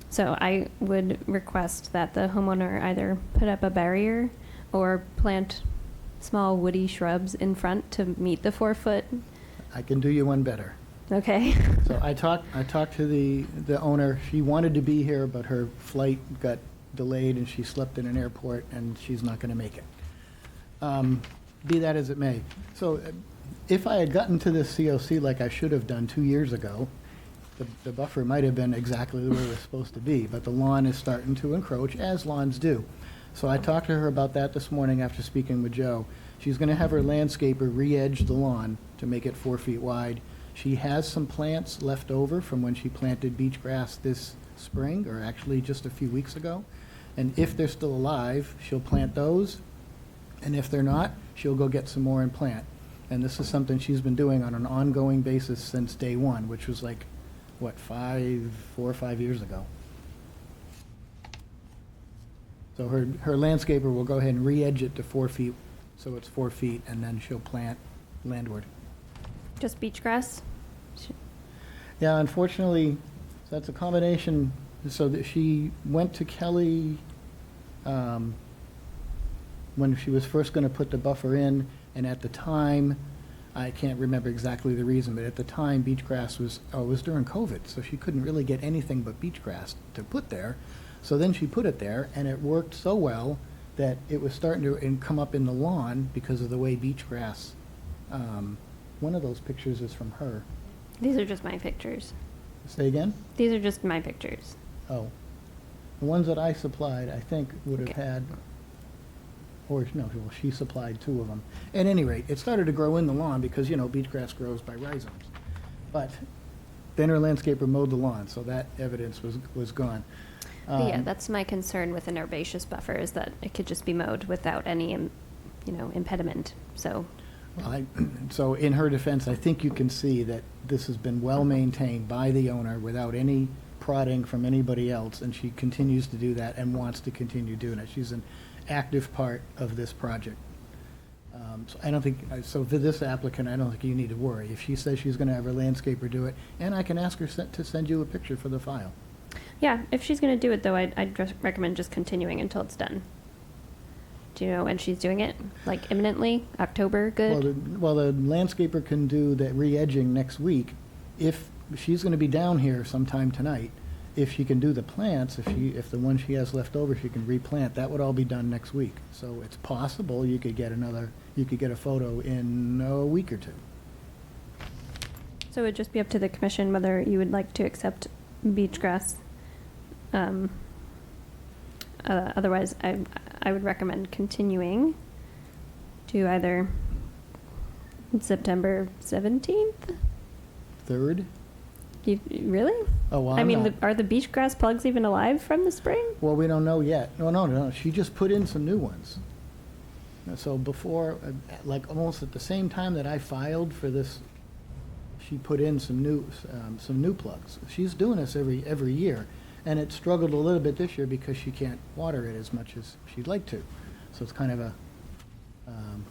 So I would request that the homeowner either put up a barrier or plant small woody shrubs in front to meet the 4-foot. I can do you one better. Okay. So I talked to the owner. She wanted to be here, but her flight got delayed and she slept in an airport and she's not going to make it. Be that as it may. So if I had gotten to this COC like I should have done 2 years ago, the buffer might have been exactly where it was supposed to be, but the lawn is starting to encroach, as lawns do. So I talked to her about that this morning after speaking with Joe. She's going to have her landscaper re-edge the lawn to make it 4 feet wide. She has some plants left over from when she planted beach grass this spring, or actually just a few weeks ago. And if they're still alive, she'll plant those. And if they're not, she'll go get some more and plant. And this is something she's been doing on an ongoing basis since day one, which was like, what, 4 or 5 years ago. So her landscaper will go ahead and re-edge it to 4 feet, so it's 4 feet, and then she'll plant landward. Just beach grass? Yeah, unfortunately, that's a combination, so that she went to Kelly when she was first going to put the buffer in, and at the time, I can't remember exactly the reason, but at the time, beach grass was during COVID, so she couldn't really get anything but beach grass to put there. So then she put it there, and it worked so well that it was starting to come up in the lawn because of the way beach grass, one of those pictures is from her. These are just my pictures. Say again? These are just my pictures. Oh. The ones that I supplied, I think, would have Okay. had, or no, well, she supplied 2 of them. At any rate, it started to grow in the lawn because, beach grass grows by rhizomes. But then her landscaper mowed the lawn, so that evidence was gone. But yeah, that's my concern with an herbaceous buffer, is that it could just be mowed without any, impediment. So, Well, so in her defense, I think you can see that this has been well-maintained by the owner without any prodding from anybody else, and she continues to do that and wants to continue doing it. She's an active part of this project. So I don't think, so for this applicant, I don't think you need to worry. If she says she's going to have her landscaper do it, and I can ask her to send you a picture for the file. yeah, if she's going to do it, though, I'd just recommend just continuing until it's done. Do you know when she's doing it? Like imminently? October? Good? Well, the landscaper can do the re-edging next week. If she's going to be down here sometime tonight, if she can do the plants, if the one she has left over, she can replant, that would all be done next week. So it's possible you could get a photo in a week or 2. So it would just be up to the commission whether you would like to accept beach grass. Otherwise, I would recommend continuing to either September 17th. 3rd? Really? Oh, well, I I'm mean, not. are the beach grass plugs even alive from the spring? Well, we don't know yet. No. She just put in some new ones. So before, like almost at the same time that I filed for this, she put in some new plugs. She's doing this every year, and it struggled a little bit this year because she can't water it as much as she'd like to. So it's kind of a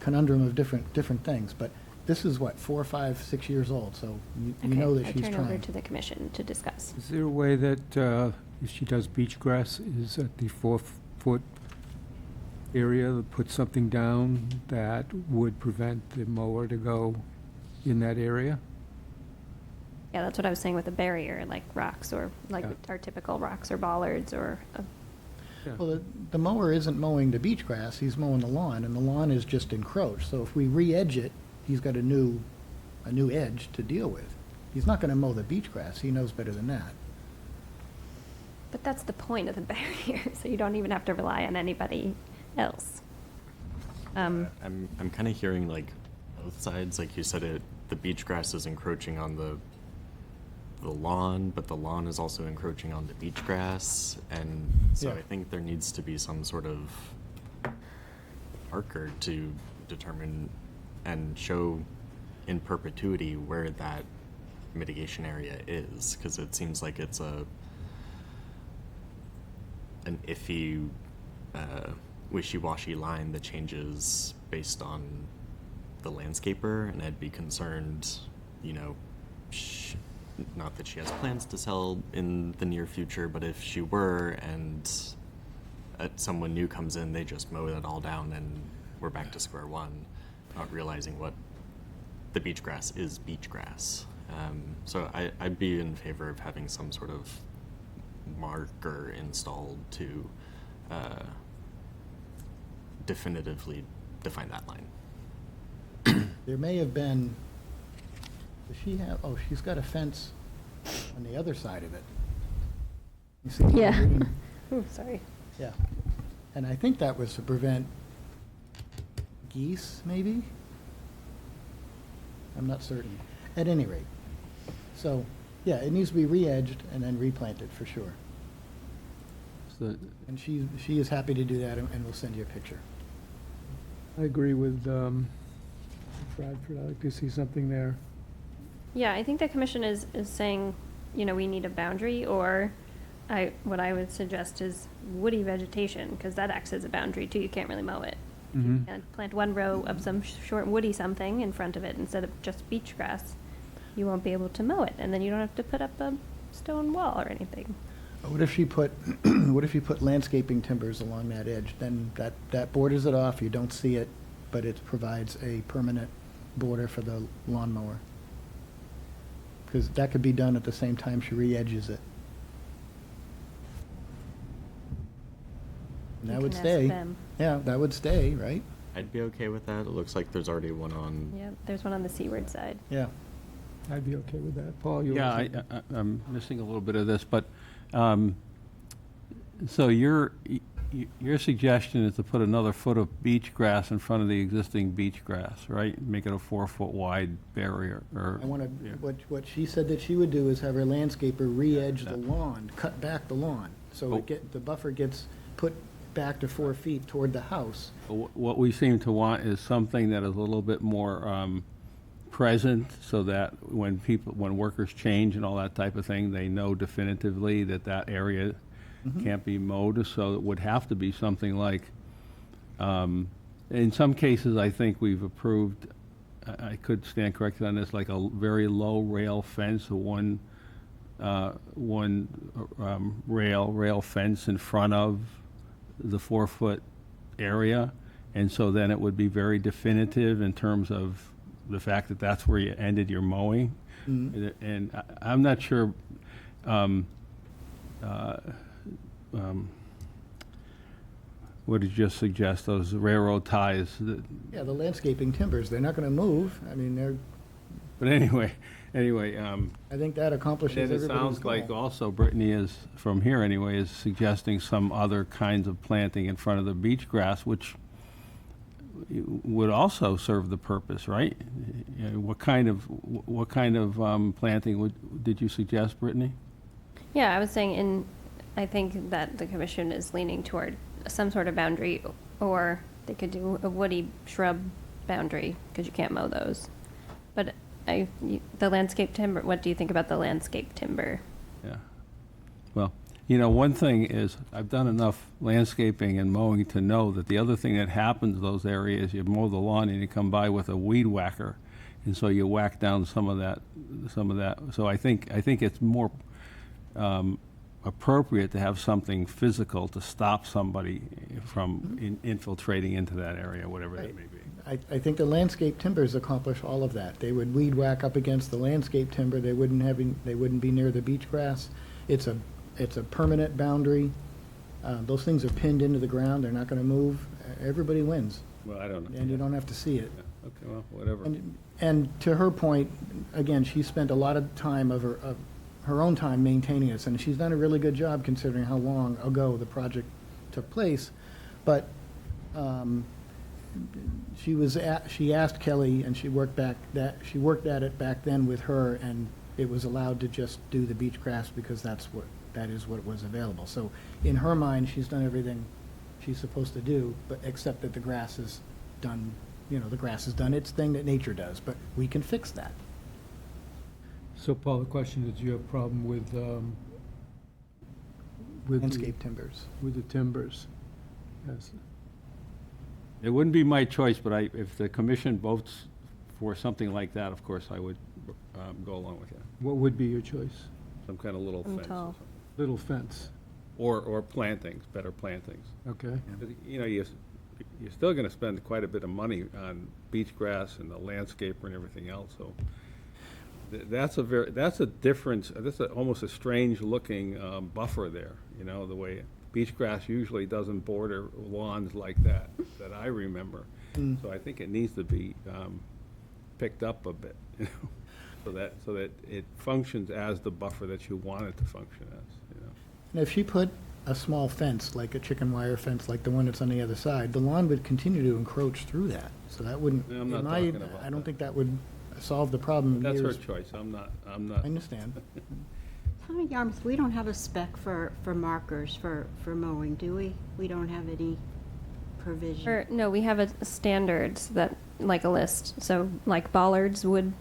conundrum of different things. But this is what, 4, 5, 6 years old, so you know that she's I turn over trying. to the commission to discuss. Is there a way that if she does beach grass, is at the 4-foot area, put something down that would prevent the mower to go in that area? Yeah, that's what I was saying with a barrier, like rocks or like Yeah. our typical rocks or bollards or. Well, the mower isn't mowing the beach grass, he's mowing the lawn, and the lawn is just encroached. So if we re-edge it, he's got a new edge to deal with. He's not going to mow the beach grass, he knows better than that. But that's the point of the barrier, so you don't even have to rely on anybody else. I'm kind of hearing like both sides. Like you said, the beach grass is encroaching on the lawn, but the lawn is also encroaching on the beach grass, and so Yeah. I think there needs to be some sort of marker to determine and show in perpetuity where that mitigation area is, because it seems like it's an iffy, wishy-washy line that changes based on the landscaper, and I'd be concerned, you know, not that she has plans to sell in the near future, but if she were and someone new comes in, they just mow it all down and we're back to square one, not realizing what the beach grass is beach grass. So I'd be in favor of having some sort of marker installed to definitively define that line. There may have been, does she have, oh, she's got a fence on the other side of it. You see the Yeah. green? Ooh, sorry. Yeah. And I think that was to prevent geese, maybe? I'm not certain. At any rate. So, yeah, it needs to be re-edged and then replanted for sure. So- And she is happy to do that, and we'll send you a picture. I agree with Bradford. I'd like to see something there. Yeah, I think the commission is saying, you know, we need a boundary, or what I would suggest is woody vegetation, because that acts as a boundary too. You can't really mow it. Mhm. And plant one row of some short woody something in front of it instead of just beach grass. You won't be able to mow it, and then you don't have to put up a stone wall or anything. What if you put, what if you put landscaping timbers along that edge? Then that borders it off, you don't see it, but it provides a permanent border for the lawnmower. Because that could be done at the same time she re-edges it. And that You would can ask stay. them. Yeah, that would stay, right? I'd be okay with that. It looks like there's already one on. Yeah, there's one on the seaward side. Yeah. I'd be okay with that. Paul, you? Yeah, I'm missing a little bit of this, but, so your suggestion is to put another foot of beach grass in front of the existing beach grass, right? Make it a 4-foot wide barrier, or? I want to, Yeah. what she said that she would do is have her landscaper re-edge the lawn, cut back the lawn. So Oh. the buffer gets put back to 4 feet toward the house. What we seem to want is something that is a little bit more present, so that when workers change and all that type of thing, they know definitively that that area can't be mowed. So it would have to be something like, in some cases, I think we've approved, I could stand corrected on this, like a very low rail fence, one rail fence in front of the 4-foot area. And so then it would be very definitive in terms of the fact that that's where you ended your mowing. And I'm not sure, what did you just suggest, those railroad ties? Yeah, the landscaping timbers, they're not going to move. I mean, But anyway, I think that accomplishes and it everybody's sounds like goal. also Brittany is, from here anyway, is suggesting some other kinds of planting in front of the beach grass, which would also serve the purpose, right? What kind of planting did you suggest, Brittany? Yeah, I was saying I think that the commission is leaning toward some sort of boundary, or they could do a woody shrub boundary, because you can't mow those. But the landscape timber, what do you think about the landscape timber? Yeah. Well, one thing is, I've done enough landscaping and mowing to know that the other thing that happens in those areas, you mow the lawn and you come by with a weed whacker, and so you whack down some of that. So I think it's more appropriate to have something physical to stop somebody from infiltrating into that area, whatever that may be. I think the landscape timbers accomplish all of that. They would weed whack up against the landscape timber. They wouldn't be near the beach grass. It's a permanent boundary. Those things are pinned into the ground. They're not going to move. Everybody wins, Well, I don't know. and you don't have to see it. Okay, well, whatever. And to her point, again, she spent a lot of time of her own time maintaining this, and she's done a really good job considering how long ago the project took place. But she asked Kelly, and she worked at it back then with her, and it was allowed to just do the beach grass because that is what was available. So in her mind, she's done everything she's supposed to do, but except that the grass is done, the grass has done its thing that nature does, but we can fix that. So Paul, the question is, do you have a problem with the- Landscape timbers. with the timbers? Yes. It wouldn't be my choice, but if the commission votes for something like that, of course, I would go along with it. What would be your choice? Some kind of little I'm fence or tall. something. Little fence, Or plantings, better plantings. okay? But, you're still gonna spend quite a bit of money on beach grass and the landscaper and everything else, so that's a difference, that's almost a strange looking buffer there, the way beach grass usually doesn't border lawns like that I remember. So I think it needs to be picked up a bit, so that it functions as the buffer that you want it to function as, And if she put a small fence, like a chicken wire fence, like the one that's on the other side, the lawn would continue to encroach through that. So that wouldn't, Yeah, I'm not in talking my, about I don't that. think that would solve the problem. That's her years- choice, I'm not. I understand. Tommy Yarmouth, we don't have a spec for markers for mowing, do we? We don't have any provision. No, we have a standards that, like a list. So like bollards, wood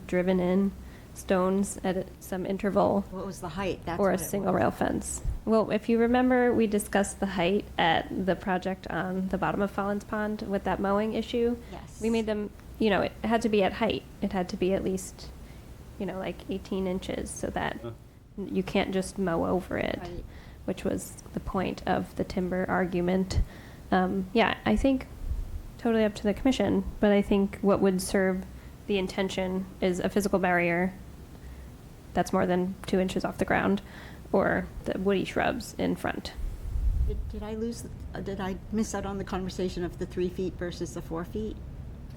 driven in, stones at some interval, What was the height? That's or a what it single was. rail fence. Well, if you remember, we discussed the height at the project on the bottom of Follins Pond with that mowing issue. Yes. We made them, it had to be at height. It had to be at least, like 18 inches so that you can't just mow over it, Right. which was the point of the timber argument. Yeah, I think totally up to the commission, but I think what would serve the intention is a physical barrier that's more than 2 inches off the ground, or the woody shrubs in front. Did I miss out on the conversation of the 3 feet versus the 4 feet?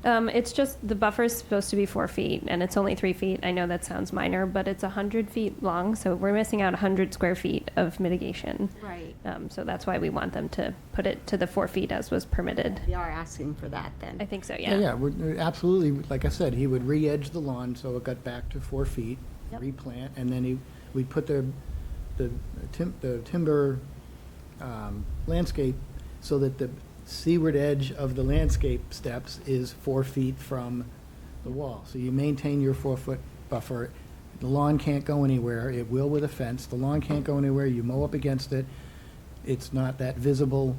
It's just, the buffer is supposed to be 4 feet, and it's only 3 feet. I know that sounds minor, but it's 100 feet long, so we're missing out 100 square feet of mitigation. Right. So that's why we want them to put it to the 4 feet as was permitted. We are asking for that then. I think so, Yeah, yeah. absolutely. Like I said, he would re-edge the lawn so it got back to 4 feet, Yep. replant, and then we'd put the timber landscape so that the seaward edge of the landscape steps is 4 feet from the wall. So you maintain your 4-foot buffer. The lawn can't go anywhere. It will with a fence. The lawn can't go anywhere. You mow up against it. It's not that visible,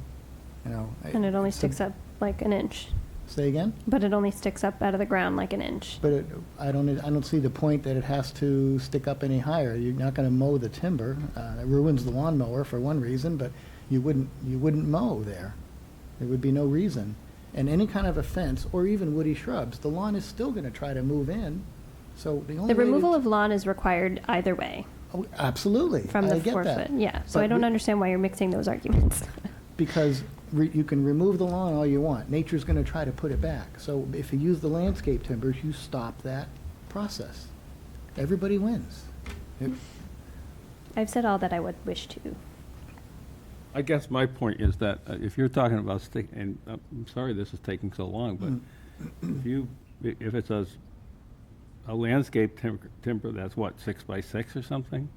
And it only it's a- sticks up like an inch. Say again? But it only sticks up out of the ground like an inch. But I don't see the point that it has to stick up any higher. You're not gonna mow the timber. It ruins the lawnmower for one reason, but you wouldn't mow there. There would be no reason. And any kind of a fence, or even woody shrubs, the lawn is still gonna try to move in, so the only The way to- removal of lawn is required either way Oh, absolutely. from I the get 4 that. foot. Yeah, so But I don't we- understand why you're mixing those arguments. Because you can remove the lawn all you want. Nature's gonna try to put it back. So if you use the landscape timbers, you stop that process. Everybody wins. I've said all that I would wish to. I guess my point is that if you're talking about and I'm sorry this is taking so long, but if it's a landscape timber that's what, 6 by 6 or something?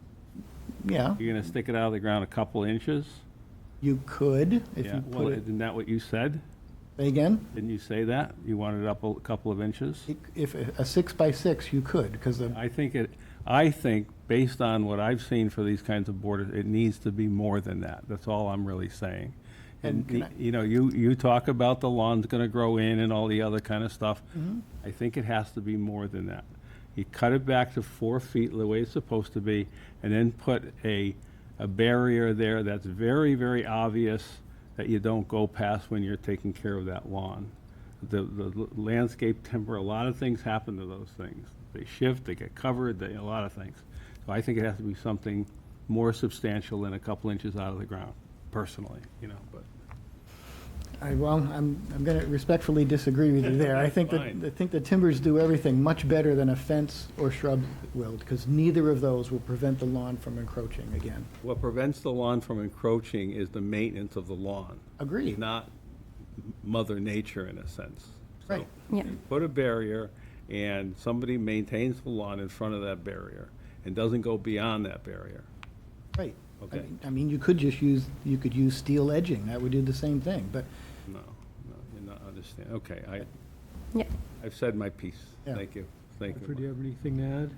Yeah, You're gonna stick it out of the ground a couple inches? you could, if Yeah, you well, put it, isn't that what you said? say again? Didn't you say that? You wanted it up a couple of inches? If a 6 by 6, you could, because the, I think, based on what I've seen for these kinds of borders, it needs to be more than that. That's all I'm really saying. And can I- You talk about the lawn's gonna grow in and all the other kind of stuff. Mm-hmm. I think it has to be more than that. You cut it back to 4 feet the way it's supposed to be, and then put a barrier there that's very, very obvious that you don't go past when you're taking care of that lawn. The landscape timber, a lot of things happen to those things. They shift, they get covered, a lot of things. So I think it has to be something more substantial than a couple inches out of the ground, personally, but. I'm going to respectfully disagree with you there. I think Fine. the timbers do everything much better than a fence or shrub will, because neither of those will prevent the lawn from encroaching again. What prevents the lawn from encroaching is the maintenance of the lawn. Agreed. Not Mother Nature in a sense. So Right. Yeah. put a barrier, and somebody maintains the lawn in front of that barrier and doesn't go beyond that barrier. Right. Okay. I mean, you could use steel edging. That would do the same thing, but No, you're not understanding. Okay, Yeah. I've said my piece. Yeah. Thank you. Thank Jennifer, do you you. have anything to add?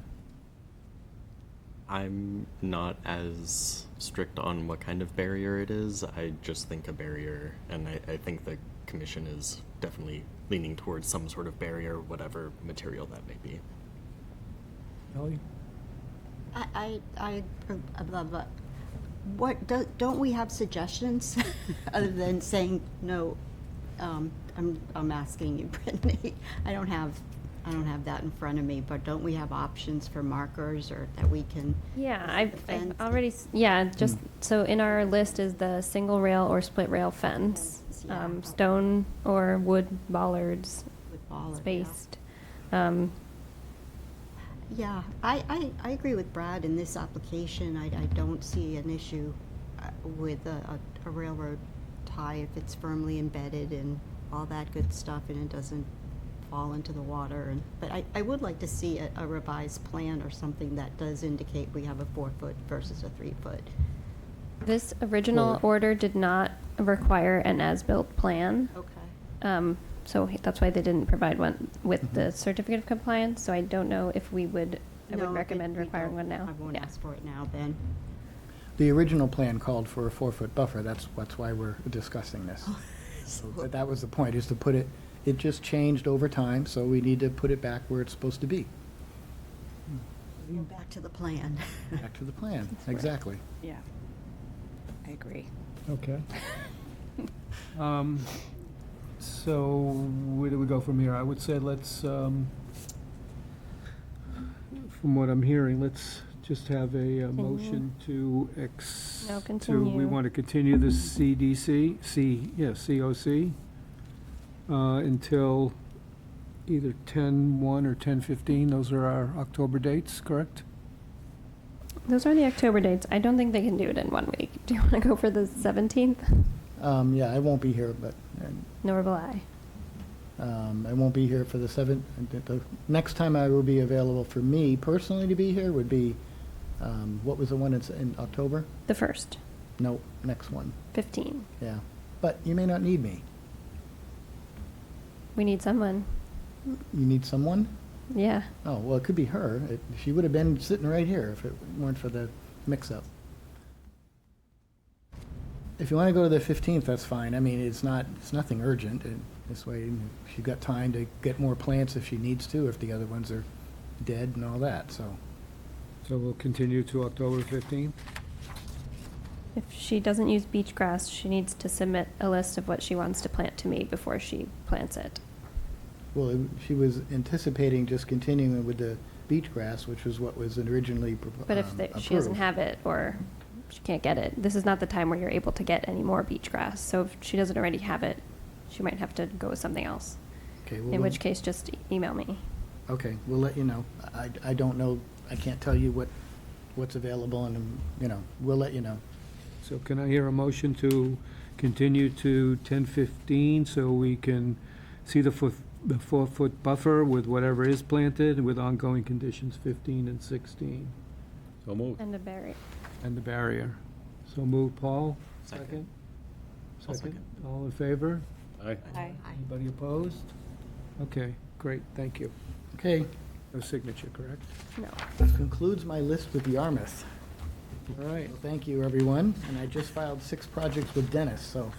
I'm not as strict on what kind of barrier it is. I just think a barrier, and I think the commission is definitely leaning towards some sort of barrier, whatever material that may be. Ellie? Blah, blah. Don't we have suggestions other than saying no? I'm asking you, Brittany. I don't have that in front of me, but don't we have options for markers or that we can? Yeah, fence. I've already, just, so in our list is the single rail or split rail fence, Yeah. stone or wood bollards With bollards, spaced. Yeah, I agree with Brad in this application. I don't see an issue with a railroad tie if it's firmly embedded and all that good stuff and it doesn't fall into the water. But I would like to see a revised plan or something that does indicate we have a 4-foot versus a 3-foot. This original order did not require an as-built plan. Okay. So that's why they didn't provide one with the certificate of compliance, so I don't know if I would No, recommend we requiring don't. one now. I won't Yeah. ask for it now then. the original plan called for a 4-foot buffer. That's why we're discussing this. So that was the point, is to put it, it just changed over time, so we need to put it back where it's supposed to be. Go back to the plan. Back to the plan, exactly. Yeah. I agree. Okay. So where do we go from here? I would say let's, from what I'm hearing, let's just have a motion to No, we continue. want to continue the COC, until either 10/1 or 10/15. Those are our October dates, correct? Those are the October dates. I don't think they can do it in 1 week. Do you want to go for the 17th? Yeah, I won't be here, but Nor will I. I won't be here for the 7th. The next time I will be available for me personally to be here would be, what was the one in October? The 1st, No, next one, 15. yeah. But you may not need me. We need someone. You need someone? Yeah. Oh, well, it could be her. She would have been sitting right here if it weren't for the mix-up. If you want to go to the 15th, that's fine. I mean, it's nothing urgent. And this way, she's got time to get more plants if she needs to, if the other ones are dead and all that, so. So we'll continue to October 15th? If she doesn't use beach grass, she needs to submit a list of what she wants to plant to me before she plants it. Well, she was anticipating just continuing with the beach grass, which was what was originally But if she doesn't approved. have it or she can't get it, this is not the time where you're able to get any more beach grass. So if she doesn't already have it, she might have to go with something else. Okay, well, In which case, just email me. Okay, we'll let you know. I don't know, I can't tell you what's available, and, we'll let you know. So can I hear a motion to continue to 10:15 so we can see the 4-foot buffer with whatever is planted with ongoing conditions 15 and 16 So moved. And a berry. and the barrier? So move, Paul? Second. I'll second. All in favor? Aye. Aye. Anybody opposed? Okay, great, thank you. Okay, No signature, correct? No. this concludes my list with Yarmouth. All right. Well, thank you, everyone, and I just filed 6 projects with Dennis, so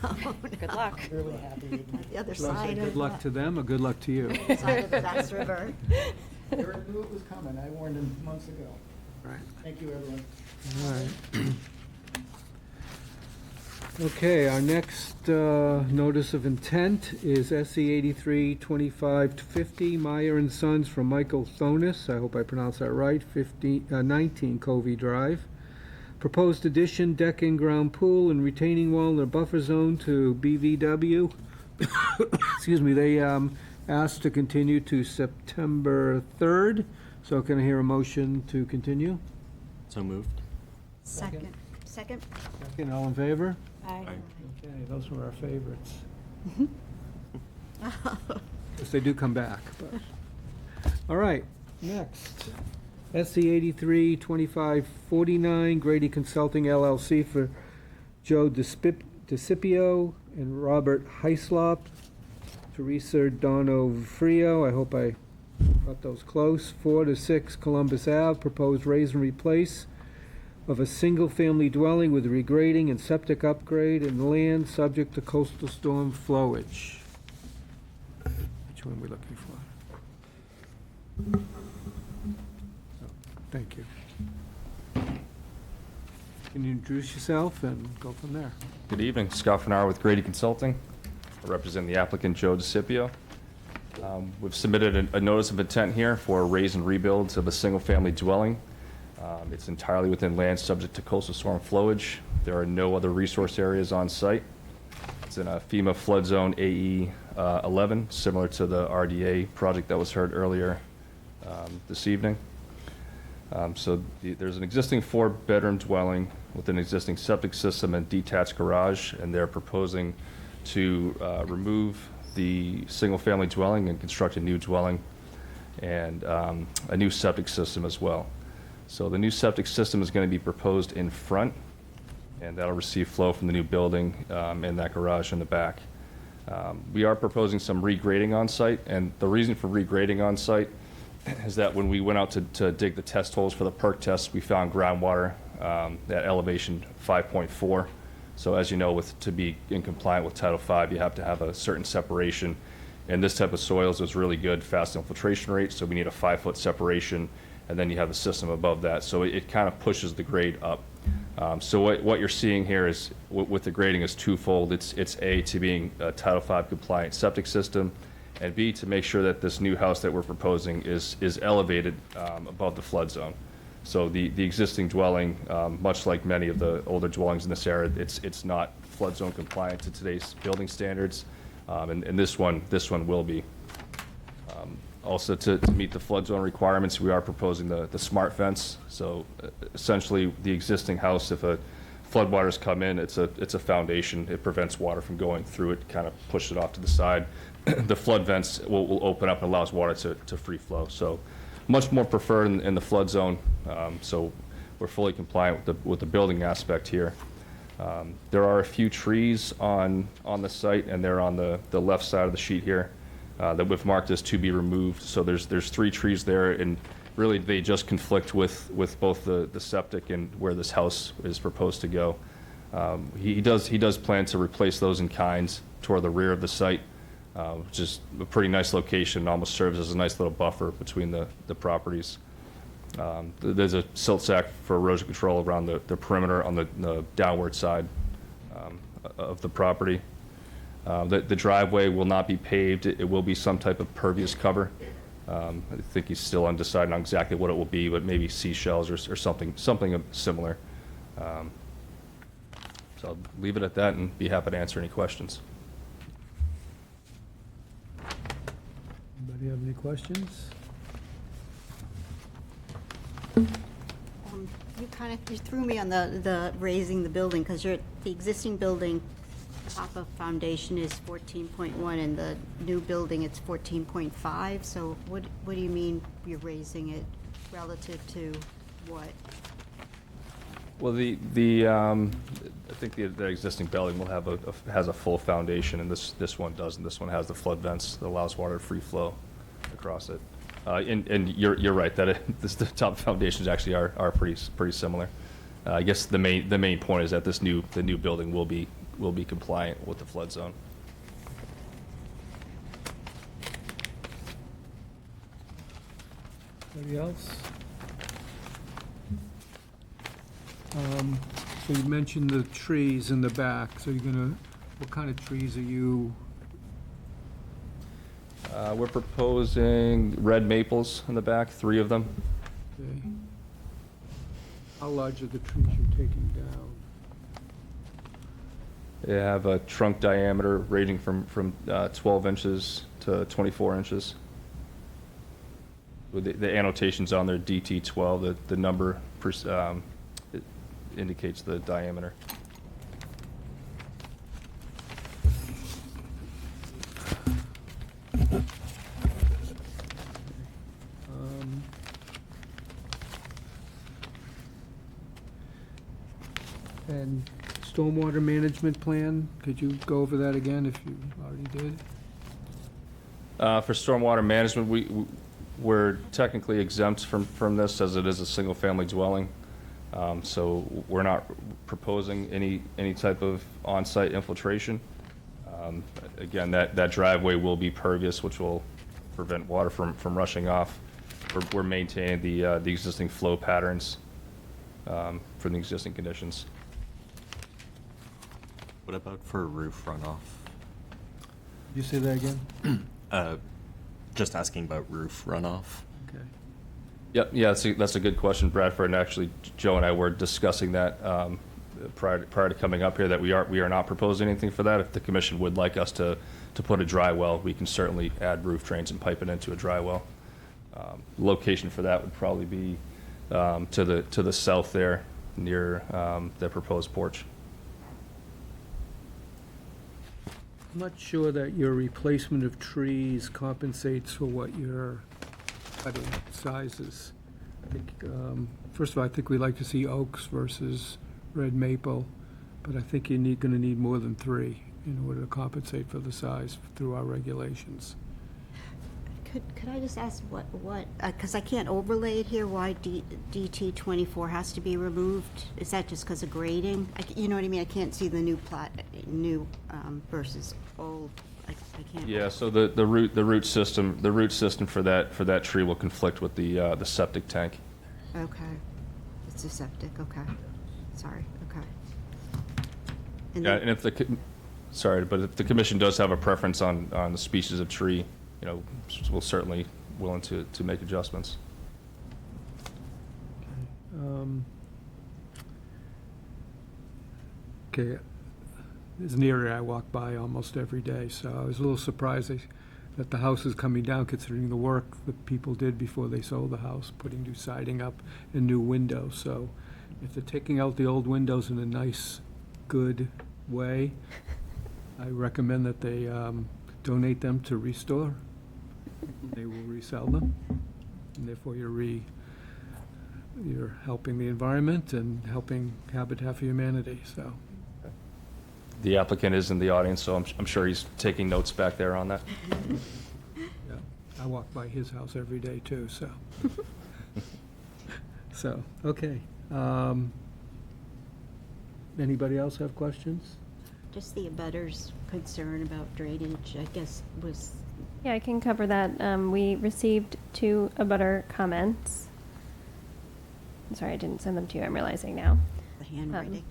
Good luck. really happy with my The other Shall I say side good of, luck to them or good luck to you? side of the Bass River. Eric knew it was coming. I warned him months ago. Right. Thank you, everyone. All right. Okay, our next notice of intent is SE 832550, Meyer and Sons from Michael Thonis, I hope I pronounced that right, 19 Covey Drive. Proposed addition, deck in-ground pool and retaining wall in a buffer zone to BVW, excuse me, they asked to continue to September 3rd. So can I hear a motion to continue? So moved. Second. Second? Second, all in favor? Aye. Okay, those were our favorites. Yes, they do come back, but. All right, next. SC 832549, Grady Consulting LLC for Joe DeCipio and Robert Heislop, Teresa Donofrio, I hope I got those close, 4 to 6 Columbus Ave, proposed raise and replace of a single-family dwelling with regrading and septic upgrade and land subject to coastal storm flowage. Which one are we looking for? Oh, thank you. Can you introduce yourself and go from there? Good evening, Scott Fenaro with Grady Consulting. I represent the applicant Joe DeCipio. We've submitted a notice of intent here for a raise and rebuild of a single-family dwelling. It's entirely within land subject to coastal storm flowage. There are no other resource areas on site. It's in a FEMA flood zone AE 11, similar to the RDA project that was heard earlier this evening. There's an existing 4-bedroom dwelling with an existing septic system and detached garage, and they're proposing to remove the single-family dwelling and construct a new dwelling and a new septic system as well. So the new septic system is going to be proposed in front, and that'll receive flow from the new building and that garage in the back. We are proposing some regrading on site, and the reason for regrading on site is that when we went out to dig the test holes for the perk test, we found groundwater at elevation 5.4. So as you know, to be in compliant with Title V, you have to have a certain separation. And this type of soils is really good fast infiltration rate, so we need a 5-foot separation, and then you have the system above that. So it kind of pushes the grade up. So what you're seeing here is, with the grading, is twofold. It's A, to being a Title V compliant septic system, and B, to make sure that this new house that we're proposing is elevated above the flood zone. So the existing dwelling, much like many of the older dwellings in this area, it's not flood zone compliant to today's building standards, and this one will be. Also, to meet the flood zone requirements, we are proposing the smart fence. So essentially, the existing house, if a floodwaters come in, it's a foundation. It prevents water from going through it, kind of pushes it off to the side. The flood vents will open up and allows water to free flow. So much more preferred in the flood zone. So we're fully compliant with the building aspect here. There are a few trees on the site, and they're on the left side of the sheet here that we've marked as to be removed. So there's 3 trees there, and really they just conflict with both the septic and where this house is proposed to go. He does plan to replace those in kinds toward the rear of the site, which is a pretty nice location. Almost serves as a nice little buffer between the properties. There's a silt sack for erosion control around the perimeter on the downward side of the property. The driveway will not be paved. It will be some type of pervious cover. I think he's still undecided on exactly what it will be, but maybe seashells or something similar. So I'll leave it at that and be happy to answer any questions. Anybody have any questions? You threw me on the raising the building, because the existing building top of foundation is 14.1, and the new building, it's 14.5. So what do you mean you're raising it relative to what? Well, I think the existing building will has a full foundation, and this one doesn't. This one has the flood vents that allows water to free flow across it. And you're right that the top foundations actually are pretty similar. I guess the main point is that the new building will be compliant with the flood zone. Anybody else? So you mentioned the trees in the back, so what kind of trees are you? We're proposing red maples in the back, 3 of them. Okay. How large are the trees you're taking down? They have a trunk diameter ranging from 12 inches to 24 inches. With the annotations on there, DT12, the number it indicates the diameter. And stormwater management plan, could you go over that again if you already did? For stormwater management, we're technically exempt from this as it is a single-family dwelling. So we're not proposing any type of on-site infiltration. Again, that driveway will be pervious, which will prevent water from rushing off. We're maintaining the existing flow patterns from the existing conditions. What about for roof runoff? You say that again? Just asking about roof runoff. Okay. Yep, yeah, that's a good question, Bradford, and actually, Joe and I were discussing that prior to coming up here, that we are not proposing anything for that. If the commission would like us to put a dry well, we can certainly add roof drains and pipe it into a dry well. Location for that would probably be to the south there, near the proposed porch. I'm not sure that your replacement of trees compensates for what you're cutting sizes. I think, first of all, I think we like to see oaks versus red maple, but I think you're gonna need more than 3 in order to compensate for the size through our regulations. Could I just ask what, because I can't overlay it here, why DT 24 has to be removed? Is that just because of grading? You know what I mean? I can't see the new plot, versus old. I can't. Yeah, so the root system for that tree will conflict with the septic tank. Okay. It's a septic, okay. Sorry, okay. And Yeah, then- and if the commission does have a preference on the species of tree, you know, we're certainly willing to make adjustments. Okay, it's an area I walk by almost every day, so I was a little surprised that the house is coming down, considering the work that people did before they sold the house, putting new siding up and new windows. So if they're taking out the old windows in a nice, good way, I recommend that they donate them to Restore. They will resell them, and therefore you're helping the environment and helping Habitat for Humanity, so. The applicant is in the audience, so I'm sure he's taking notes back there on that. Yeah, I walk by his house every day too, so. So, okay. Anybody else have questions? Just the abutters' concern about drainage, I guess, was, Yeah, I can cover that. We received 2 abutter comments. I'm sorry, I didn't send them to you, I'm realizing now. the handwriting.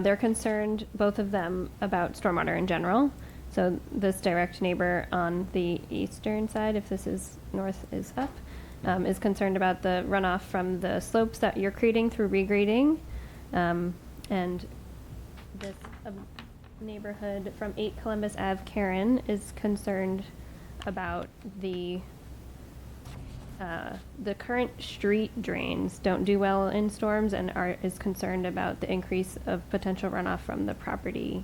They're concerned, both of them, about stormwater in general. So this direct neighbor on the eastern side, if this is north is up, is concerned about the runoff from the slopes that you're creating through regrading. And this neighborhood from 8 Columbus Ave, Karen, is concerned about the current street drains don't do well in storms and is concerned about the increase of potential runoff from the property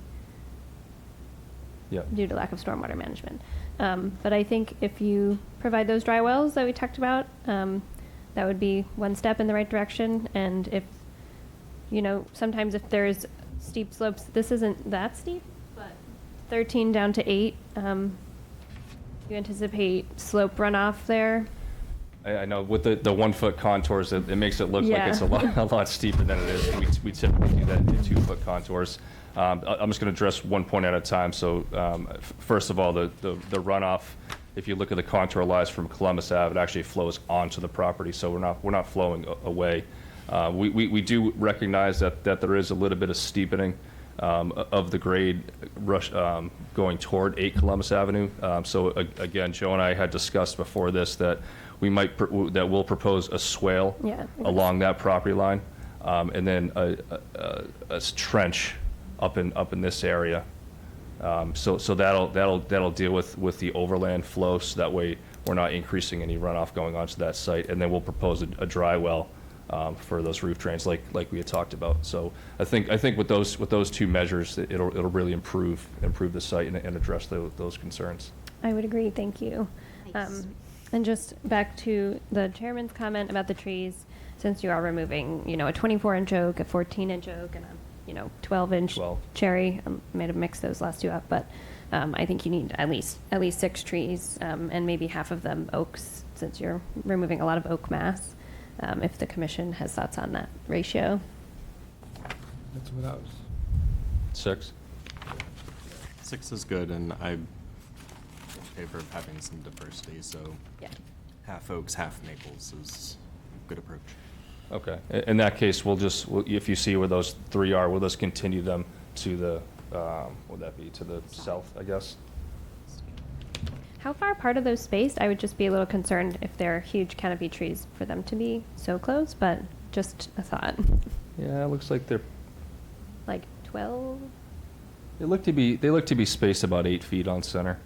Yep. due to lack of stormwater management. But I think if you provide those dry wells that we talked about, that would be one step in the right direction. And if, you know, sometimes if there's steep slopes, this isn't that steep, but 13 down to 8, you anticipate slope runoff there. I know with the 1-foot contours, it makes it look like it's a lot steeper than it is. We typically do that in 2-foot contours. I'm just going to address one point at a time. So first of all, the runoff, if you look at the contour lines from Columbus Ave, it actually flows onto the property. So we're not flowing away. We do recognize that there is a little bit of steepening of the grade rush going toward 8 Columbus Avenue. So again, Joe and I had discussed before this that we'll propose a swale along that property line, and then a trench up in this area. So that'll deal with the overland flow, so that way we're not increasing any runoff going onto that site. And then we'll propose a dry well for those roof drains, like we had talked about. So I think with those two measures, it'll really improve the site and address those concerns. I would agree, thank you. Thanks. And just back to the chairman's comment about the trees, since you are removing, a 24-inch oak, a 14-inch oak, and a 12-inch 12. cherry. I might have mixed those last two up, but I think you need at least 6 trees, and maybe half of them oaks, since you're removing a lot of oak mass. If the commission has thoughts on that ratio. That's what I was. 6. 6 is good, and I'm in favor of having some diversity, so Yeah. half oaks, half maples is a good approach. Okay. In that case, if you see where those 3 are, we'll just continue them to the, would that be to the south, I guess? How far apart are those spaced? I would just be a little concerned if they're huge canopy trees for them to be so close, but just a thought. Yeah, it looks like they're, Like 12? they look to be spaced about 8 feet on center.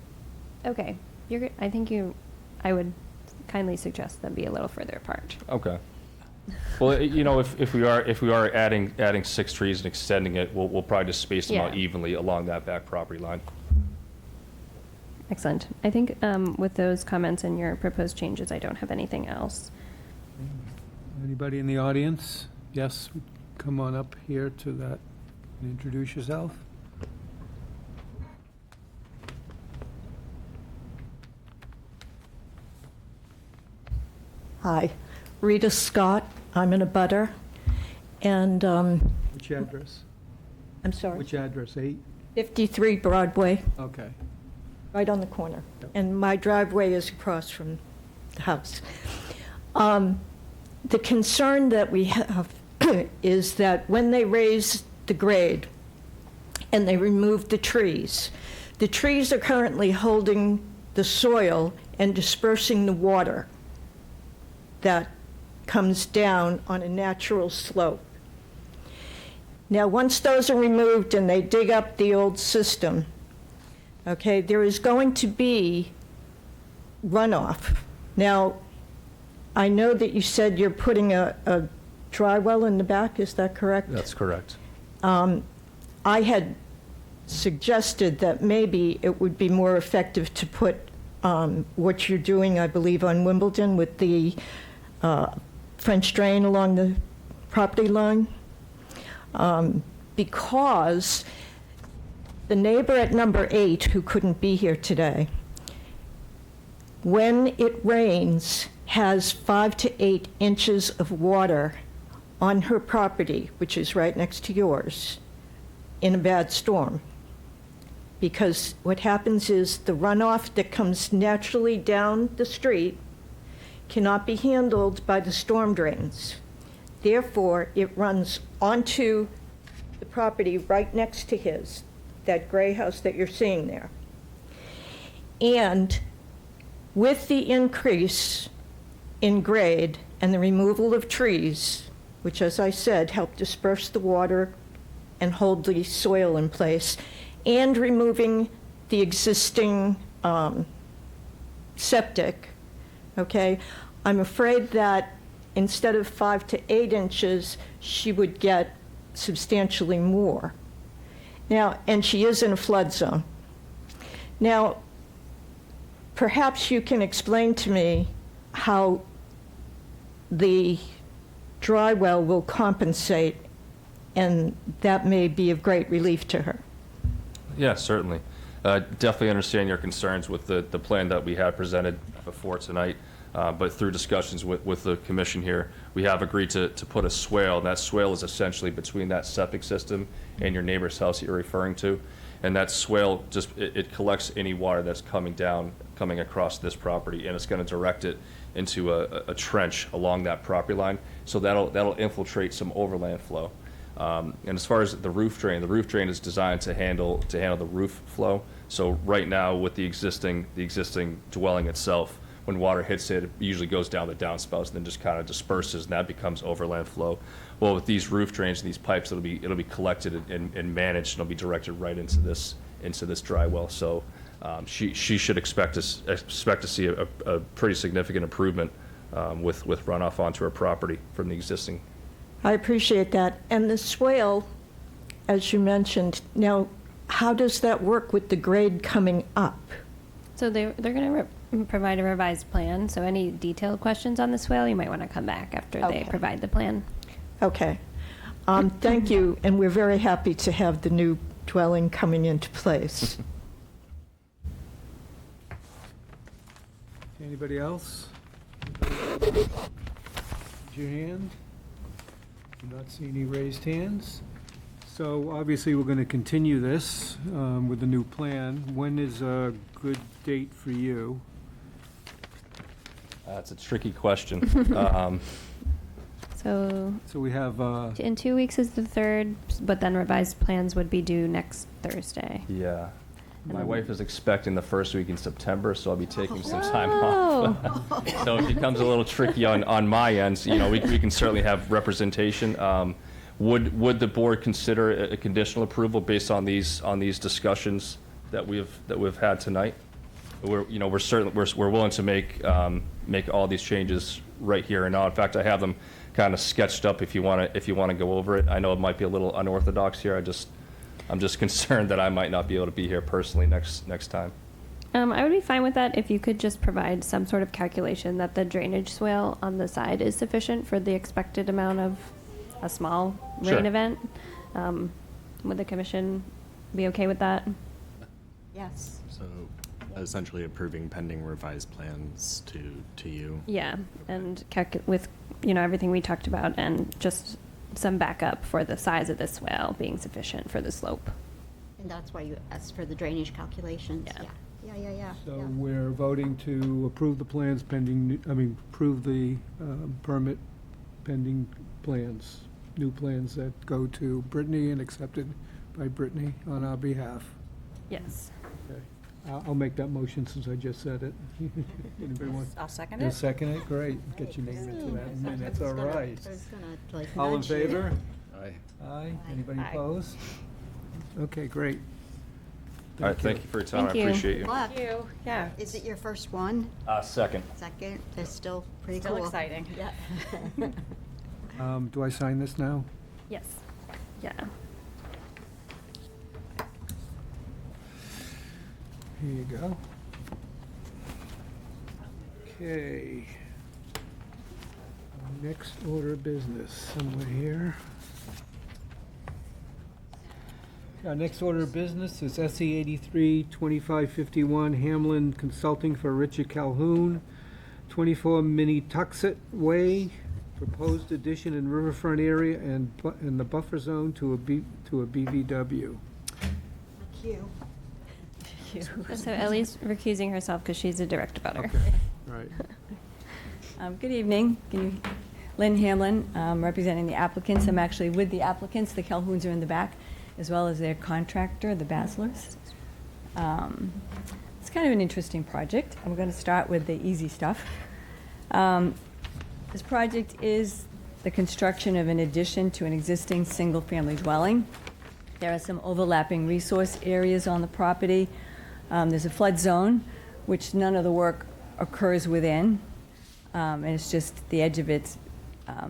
Okay. I would kindly suggest them be a little further apart. Okay. Well, if we are adding 6 trees and extending it, we'll probably just space them out Yeah. evenly along that back property line. Excellent. I think with those comments and your proposed changes, I don't have anything else. Anybody in the audience? Yes, come on up here to that and introduce yourself. Hi, Rita Scott. I'm in a butter. And, Which address? I'm sorry, Which address, 8? 53 Broadway, Okay. right on the corner. Yep. And my driveway is across from the house. The concern that we have is that when they raise the grade and they remove the trees are currently holding the soil and dispersing the water that comes down on a natural slope. Now, once those are removed and they dig up the old system, okay, there is going to be runoff. Now, I know that you said you're putting a dry well in the back, is that correct? That's correct. I had suggested that maybe it would be more effective to put what you're doing, I believe, on Wimbledon with the French drain along the property line, because the neighbor at number 8, who couldn't be here today, when it rains, has 5 to 8 inches of water on her property, which is right next to yours, in a bad storm. Because what happens is the runoff that comes naturally down the street cannot be handled by the storm drains. Therefore, it runs onto the property right next to his, that gray house that you're seeing there. And with the increase in grade and the removal of trees, which, as I said, help disperse the water and hold the soil in place, and removing the existing septic, okay, I'm afraid that instead of 5 to 8 inches, she would get substantially more. Now, and she is in a flood zone. Now, perhaps you can explain to me how the dry well will compensate, and that may be of great relief to her. Yeah, certainly. Definitely understand your concerns with the plan that we had presented before tonight, but through discussions with the commission here, we have agreed to put a swale, and that swale is essentially between that septic system and your neighbor's house that you're referring to. And that swale just, it collects any water that's coming across this property, and it's going to direct it into a trench along that property line. So that'll infiltrate some overland flow. And as far as the roof drain is designed to handle the roof flow. So right now, with the existing dwelling itself, when water hits it, it usually goes down the downspouts and then just kind of disperses, and that becomes overland flow. Well, with these roof drains and these pipes, it'll be collected and managed, and it'll be directed right into this dry well. So she should expect to see a pretty significant improvement with runoff onto her property from the existing. I appreciate that. And the swale, as you mentioned, now, how does that work with the grade coming up? So they're going to provide a revised plan. So any detailed questions on the swale, you might want to come back after they Okay. provide the plan. Okay. Thank you, and we're very happy to have the new dwelling coming into place. Anybody else? Raise your hand. Do not see any raised hands. So obviously, we're going to continue this with the new plan. When is a good date for you? That's a tricky question. So So we have, in 2 weeks is the 3rd, but then revised plans would be due next Thursday. Yeah. My wife is expecting the first week in September, so I'll be taking some time off. So it becomes a little tricky on my end. So, we can certainly have representation. Would the board consider a conditional approval based on these discussions that we've had tonight? We're willing to make all these changes right here and now. In fact, I have them kind of sketched up if you want to go over it. I know it might be a little unorthodox here. I'm just concerned that I might not be able to be here personally next time. I would be fine with that if you could just provide some sort of calculation that the drainage swale on the side is sufficient for the expected amount of a small rain Sure. event. Would the commission be okay with that? Yes. So essentially approving pending revised plans to you. Yeah, and with, everything we talked about and just some backup for the size of the swale being sufficient for the slope. And that's why you asked for the drainage calculations? Yeah. Yeah. so we're voting to approve the plans pending, approve the permit pending plans, new plans that go to Brittany and accepted by Brittany on our behalf. Yes. Okay. I'll make that motion since I just said it. Anybody want I'll second to it. second it? Great. Get your name into that in minutes, all right. I was gonna, All in nudge you. favor? Aye. Aye. Anybody Aye. opposed? Okay, great. All right, thank you for your time. Thank I you. appreciate you. Good luck. Thank you. Yeah. Is it your first one? Second. Second? That's still pretty Still cool. exciting. Yeah. Do I sign this now? Yes. Yeah. Here you go. Okay. Next order of business, somewhere here. Our next order of business is SE 83-2551 Hamlin Consulting for Richard Calhoun, 24 Minnetuxet Way, proposed addition in riverfront area and the buffer zone to a BVW. Cute. So Ellie's recusing herself because she's a direct abutter. Okay, right. Good evening. Lynn Hamlin, representing the applicants. I'm actually with the applicants. The Calhouns are in the back, as well as their contractor, the Baslers. It's kind of an interesting project. I'm going to start with the easy stuff. This project is the construction of an addition to an existing single-family dwelling. There are some overlapping resource areas on the property. There's a flood zone, which none of the work occurs within, and it's just the edge of it,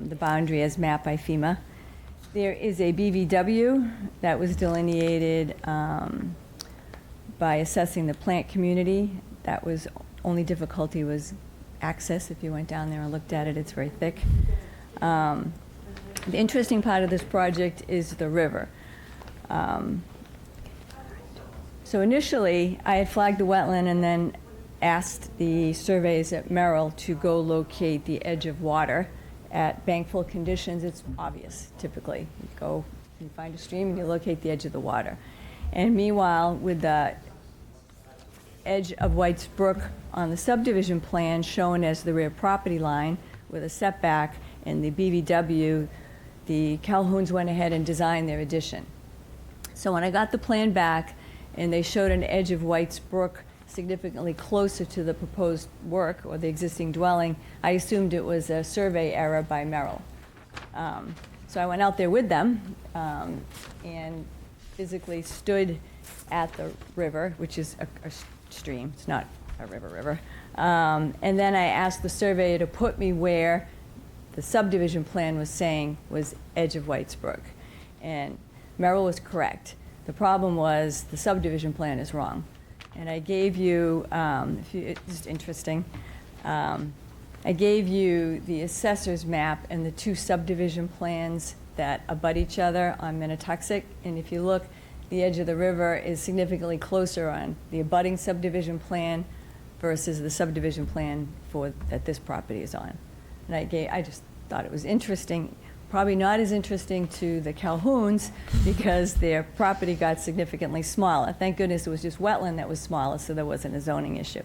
the boundary as mapped by FEMA. There is a BVW that was delineated by assessing the plant community. That was, only difficulty was access. If you went down there and looked at it, it's very thick. The interesting part of this project is the river. So initially, I had flagged the wetland and then asked the surveys at Merrill to go locate the edge of water. At bankful conditions, it's obvious, typically. You go, you find a stream, and you locate the edge of the water. And meanwhile, with the edge of White's Brook on the subdivision plan shown as the rear property line with a setback and the BVW, the Calhouns went ahead and designed their addition. So when I got the plan back and they showed an edge of White's Brook significantly closer to the proposed work or the existing dwelling, I assumed it was a survey error by Merrill. So I went out there with them and physically stood at the river, which is a stream. It's not a river. And then I asked the surveyor to put me where the subdivision plan was saying was edge of Whitesbrook. And Merrill was correct. The problem was the subdivision plan is wrong. And I gave you, it's interesting, I gave you the assessor's map and the two subdivision plans that abut each other on Minnetuxet. And if you look, the edge of the river is significantly closer on the abutting subdivision plan versus the subdivision plan that this property is on. And I just thought it was interesting, probably not as interesting to the Calhouns because their property got significantly smaller. Thank goodness it was just wetland that was smaller, so there wasn't a zoning issue.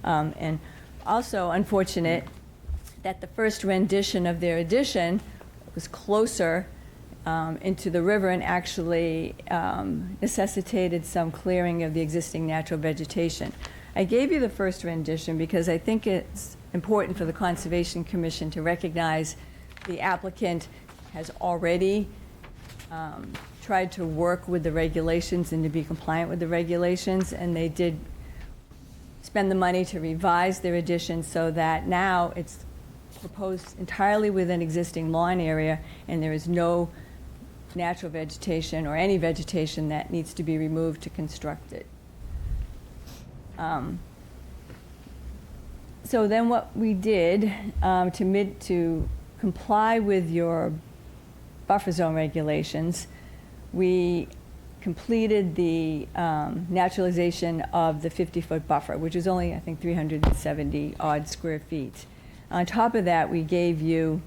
And also unfortunate that the first rendition of their addition was closer into the river and actually necessitated some clearing of the existing natural vegetation. I gave you the first rendition because I think it's important for the Conservation Commission to recognize the applicant has already tried to work with the regulations and to be compliant with the regulations, and they did spend the money to revise their addition so that now it's proposed entirely within existing lawn area and there is no natural vegetation or any vegetation that needs to be removed to construct it. So then what we did to comply with your buffer zone regulations, we completed the naturalization of the 50-foot buffer, which is only, I think, 370 odd square feet. On top of that, we gave you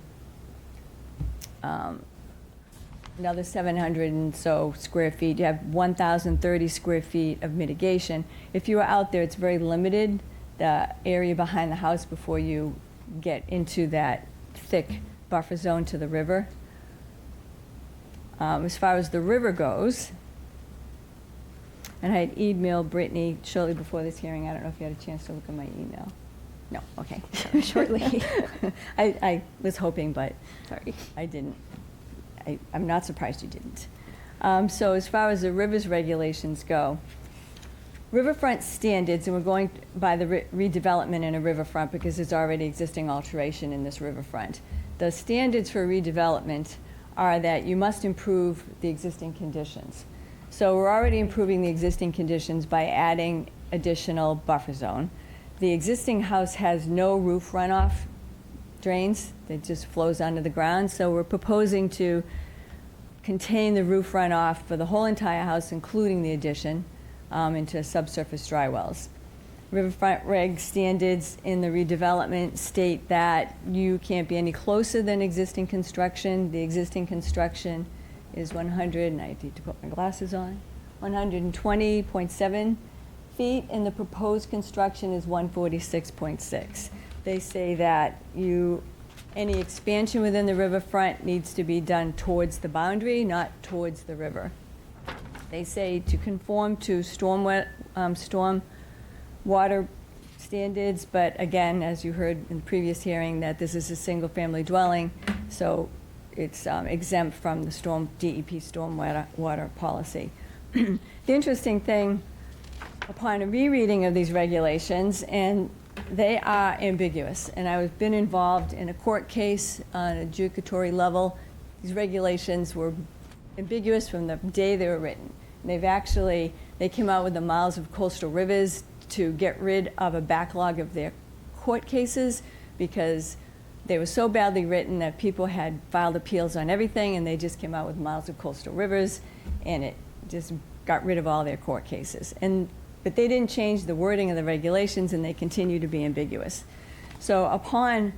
another 700 and so square feet. You have 1,030 square feet of mitigation. If you were out there, it's very limited, the area behind the house before you get into that thick buffer zone to the river. As far as the river goes, and I had emailed Brittany shortly before this hearing. I don't know if you had a chance to look at my email. No, okay. Shortly. I was hoping, but sorry, I didn't. I'm not surprised you didn't. So as far as the rivers regulations go, riverfront standards, and we're going by the redevelopment in a riverfront because there's already existing alteration in this riverfront. The standards for redevelopment are that you must improve the existing conditions. So we're already improving the existing conditions by adding additional buffer zone. The existing house has no roof runoff drains. It just flows under the ground. So we're proposing to contain the roof runoff for the whole entire house, including the addition, into subsurface dry wells. Riverfront reg standards in the redevelopment state that you can't be any closer than existing construction. The existing construction is 100, and I need to put my glasses on, 120.7 feet, and the proposed construction is 146.6. They say that any expansion within the riverfront needs to be done towards the boundary, not towards the river. They say to conform to storm water standards, but again, as you heard in the previous hearing, that this is a single-family dwelling, so it's exempt from the DEP stormwater policy. The interesting thing, upon a rereading of these regulations, and they are ambiguous, and I've been involved in a court case on a adjudicatory level. These regulations were ambiguous from the day they were written. They came out with the miles of coastal rivers to get rid of a backlog of their court cases because they were so badly written that people had filed appeals on everything, and they just came out with miles of coastal rivers, and it just got rid of all their court cases. But they didn't change the wording of the regulations, and they continue to be ambiguous. So upon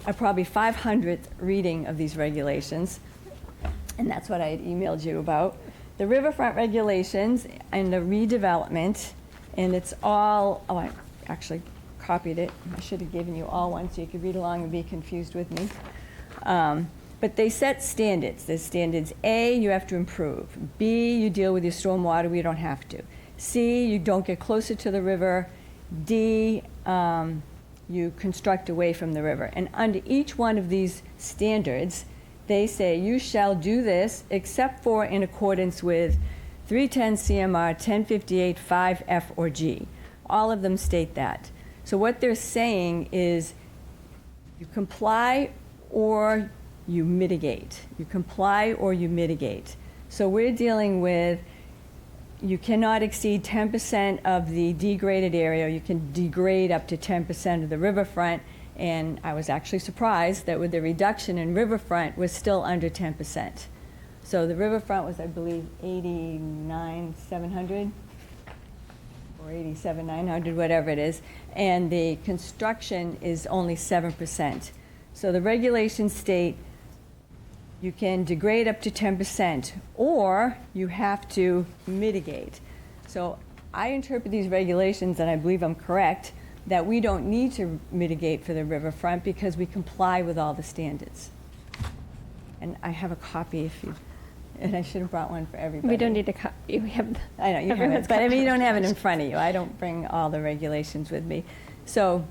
a probably 500th reading of these regulations, and that's what I had emailed you about, the riverfront regulations and the redevelopment, and it's all, I actually copied it. I should have given you all one so you could read along and be confused with me. But they set standards. There's standards A, you have to improve. B, you deal with your stormwater, we don't have to. C, you don't get closer to the river. D, you construct away from the river. And under each one of these standards, they say you shall do this except for in accordance with 310 CMR 1058 5F or G. All of them state that. So what they're saying is you comply or you mitigate. You comply or you mitigate. So we're dealing with you cannot exceed 10% of the degraded area. You can degrade up to 10% of the riverfront. And I was actually surprised that with the reduction in riverfront was still under 10%. So the riverfront was, I believe, 89,700 or 87,900, whatever it is. And the construction is only 7%. So the regulations state you can degrade up to 10%, or you have to mitigate. So I interpret these regulations, and I believe I'm correct, that we don't need to mitigate for the riverfront because we comply with all the standards. And I have a copy if you, and I should have brought one for everybody. We don't need to copy. We have. I know, you have it, but I mean, you don't have it in front of you. I don't bring all the regulations with me. So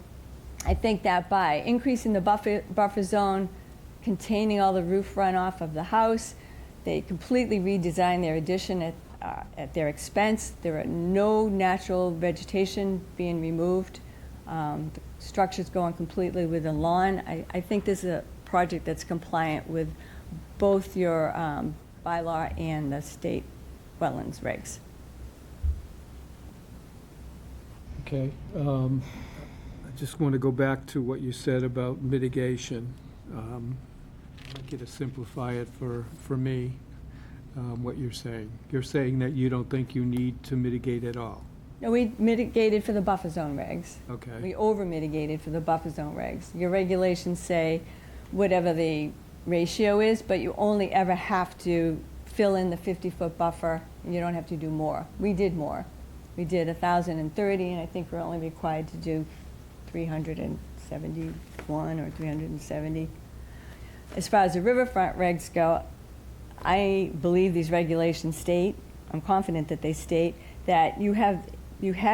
I think that by increasing the buffer zone, containing all the roof runoff of the house, they completely redesigned their addition at their expense. There are no natural vegetation being removed. The structure's going completely with the lawn. I think this is a project that's compliant with both your bylaw and the state wetlands regs. Okay. I just want to go back to what you said about mitigation. I'd like you to simplify it for me, what you're saying. You're saying that you don't think you need to mitigate at all. No, we mitigated for the buffer zone regs. Okay. We over mitigated for the buffer zone regs. Your regulations say whatever the ratio is, but you only ever have to fill in the 50-foot buffer, and you don't have to do more. We did more. We did 1,030, and I think we're only required to do 371 or 370. As far as the riverfront regs go, I believe these regulations state, I'm confident that they state, that you have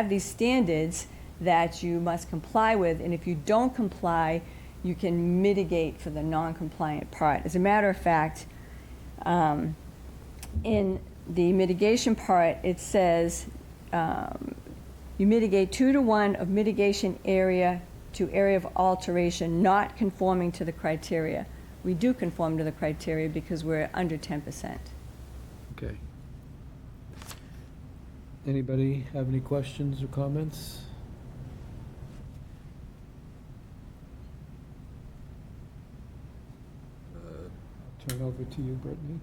these standards that you must comply with, and if you don't comply, you can mitigate for the non-compliant part. As a matter of fact, in the mitigation part, it says you mitigate 2 to 1 of mitigation area to area of alteration not conforming to the criteria. We do conform to the criteria because we're under 10%. Okay. Anybody have any questions or comments? Turn over to you, Brittany.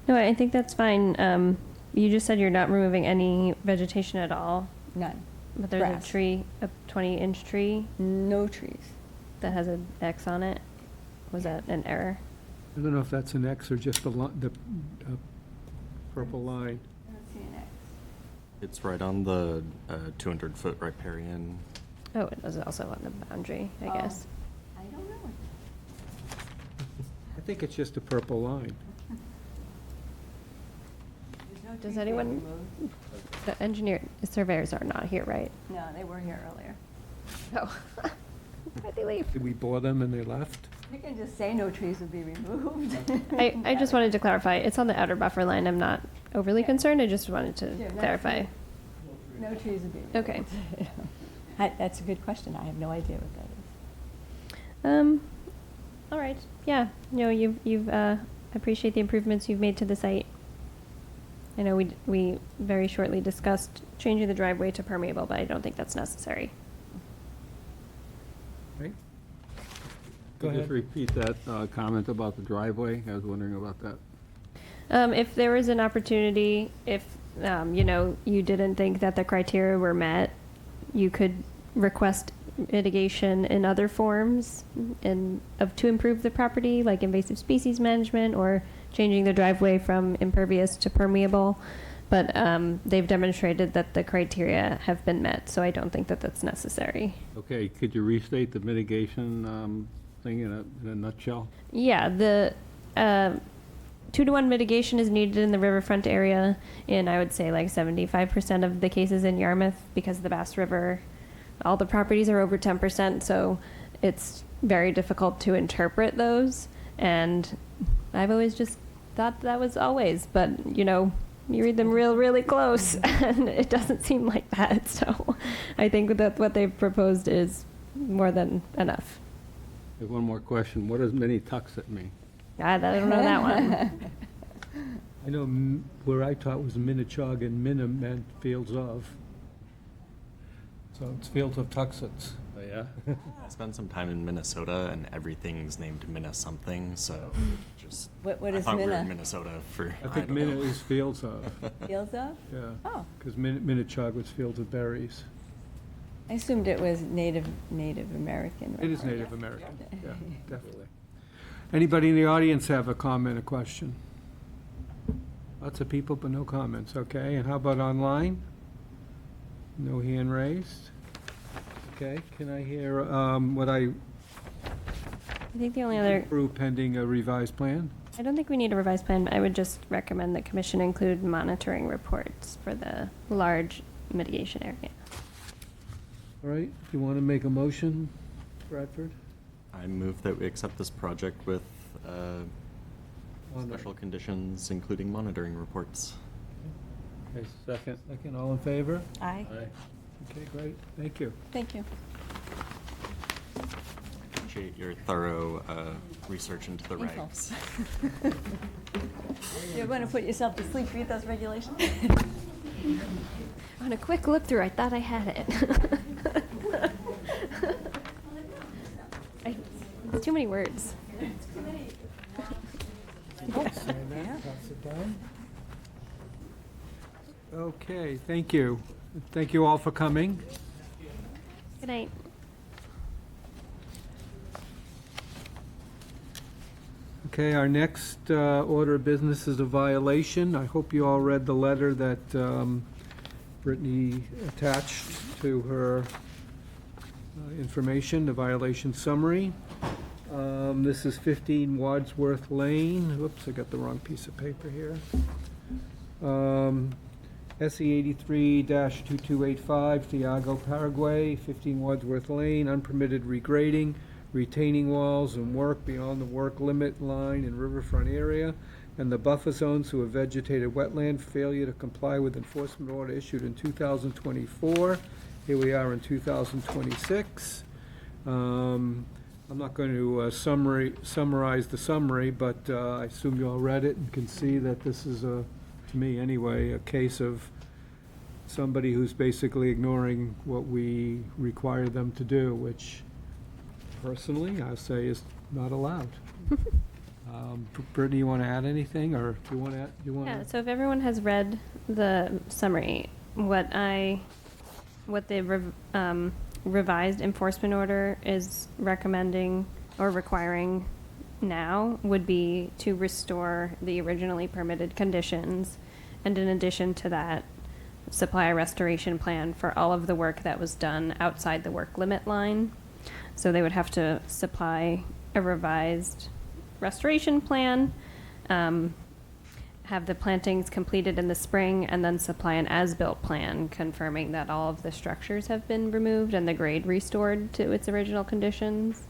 No, I think that's fine. You just said you're not removing any vegetation at all, None. but there's Grass. a tree, a 20-inch tree No trees. that has an X on it. Was that an error? I don't know if that's an X or just the purple line. I don't see an X. It's right on the 200-foot riparian. Oh, it was also on the boundary, I Oh. guess. I don't know. I think it's just a purple line. There's no Does trees being anyone- removed. The engineer, surveyors are not here, right? No, they were here earlier. Oh. Why'd they leave? Did we bore them and they left? You can just say no trees would be removed. I just wanted to clarify. It's on the outer buffer line. I'm not overly concerned. I just wanted to Yeah, no clarify. No trees would be removed. Okay. That's a good question. I have no idea what that is. All right. Yeah. No, you've appreciate the improvements you've made to the site. I know we very shortly discussed changing the driveway to permeable, but I don't think that's necessary. Right? Could Go you just ahead. repeat that comment about the driveway? I was wondering about that. If there was an opportunity, if you didn't think that the criteria were met, you could request mitigation in other forms to improve the property, like invasive species management or changing the driveway from impervious to permeable. But they've demonstrated that the criteria have been met, so I don't think that that's necessary. Okay, could you restate the mitigation thing in a nutshell? Yeah, 2-to-1 mitigation is needed in the riverfront area, and I would say like 75% of the cases in Yarmouth, because of the Bass River, all the properties are over 10%, so it's very difficult to interpret those. And I've always just thought that was always, but you know, you read them really close, and it doesn't seem like that. So I think that what they've proposed is more than enough. I have one more question. What does Minnetuxet mean? I don't know that one. I know where I taught was Minnechaug, and Minna meant fields of. So it's fields of tuxets. Oh, yeah? I spent some time in Minnesota, and everything's named Minna something, so just. What I is thought we were Minna? in Minnesota for. I think don't Minna know. is fields of, Fields of? yeah. Oh, Because Minnechaug was fields of berries. I assumed it was Native American. It is Native American, yeah, definitely. Anybody in the audience have a comment, a question? Lots of people, but no comments, okay. And how about online? No hand raised. Okay, can I hear what I I think the only other, approve pending a revised plan? I don't think we need a revised plan. I would just recommend that commission include monitoring reports for the large mitigation area. All right, do you want to make a motion, Bradford? I move that we accept this project with On the- special conditions, including monitoring reports. Okay, second, all in favor? Aye. Okay, great, thank you. Thank you. Appreciate your thorough research into the Info. regs. You're going to put yourself to sleep, read those regulations? On a quick look through, I thought I had it. It's too many words. Okay, thank you. Thank you all for coming. Good night. Okay, our next order of business is a violation. I hope you all read the letter that Brittany attached to her information, the violation summary. This is 15 Wadsworth Lane. Whoops, I got the wrong piece of paper here. SE 83-2285, Thiago, Paraguay, 15 Wadsworth Lane, unpermitted regrading, retaining walls and work beyond the work limit line in riverfront area, and the buffer zones to a vegetated wetland, failure to comply with enforcement order issued in 2024. Here we are in 2026. I'm not going to summarize the summary, but I assume you all read it and can see that this is to me anyway, a case of somebody who's basically ignoring what we require them to do, which personally I say is not allowed. Brittany, you want to add anything, or do you want to? Yeah, so if everyone has read the summary, what the revised enforcement order is recommending or requiring now would be to restore the originally permitted conditions, and in addition to that, supply a restoration plan for all of the work that was done outside the work limit line. So they would have to supply a revised restoration plan, have the plantings completed in the spring, and then supply an as-built plan confirming that all of the structures have been removed and the grade restored to its original conditions.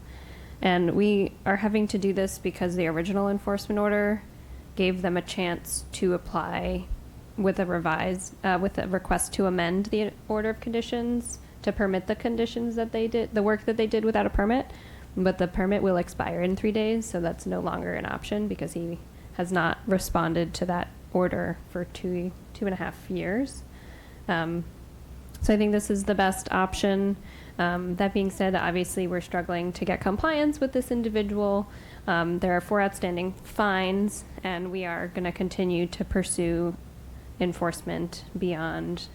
And we are having to do this because the original enforcement order gave them a chance to apply with a request to amend the order of conditions to permit the conditions that they did, the work that they did without a permit. But the permit will expire in 3 days, so that's no longer an option because he has not responded to that order for 2.5 years. So I think this is the best option. That being said, obviously we're struggling to get compliance with this individual. There are 4 outstanding fines, and we are going to continue to pursue enforcement beyond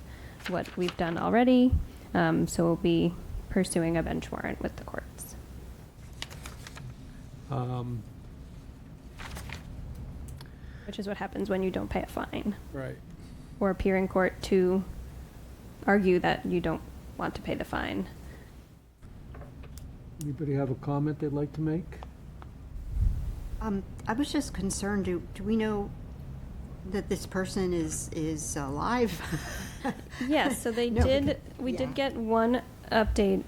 what we've done already. So we'll be pursuing a bench warrant with the courts. Which is what happens when you don't pay a fine. Right. Or appear in court to argue that you don't want to pay the fine. Anybody have a comment they'd like to make? I was just concerned, do we know that this person is alive? Yes, so they No, did, because- we yeah. did get one update.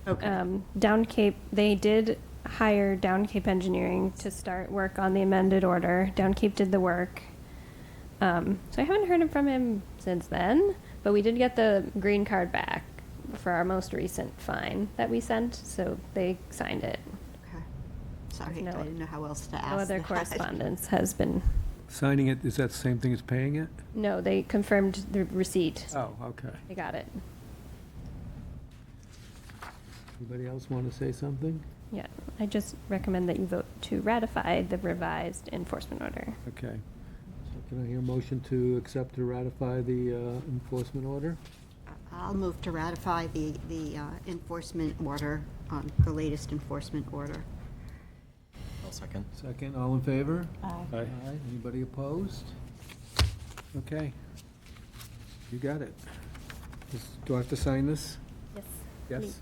Okay. Down Cape, they did hire Down Cape Engineering to start work on the amended order. Down Cape did the work. So I haven't heard from him since then, but we did get the green card back for our most recent fine that we sent, so they signed it. Okay. Sorry, No- I didn't know how else to ask No other that. correspondence has been, Signing it, is that the same thing as paying it? no, they confirmed the receipt. Oh, okay. They got it. Anybody else want to say something? Yeah, I just recommend that you vote to ratify the revised enforcement order. Okay. So can I hear a motion to accept or ratify the enforcement order? I'll move to ratify the enforcement order, the latest enforcement order. I'll second. Second, all in favor? Aye. Anybody opposed? Okay. You got it. Do I have to sign this? Yes. Yes.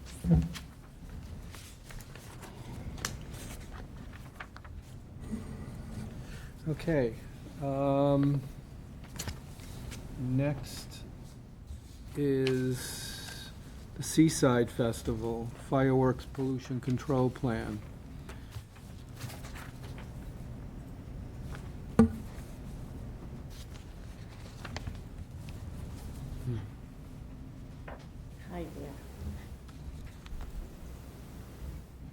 Okay. Next is the Seaside Festival Fireworks Pollution Control Plan. Hi there.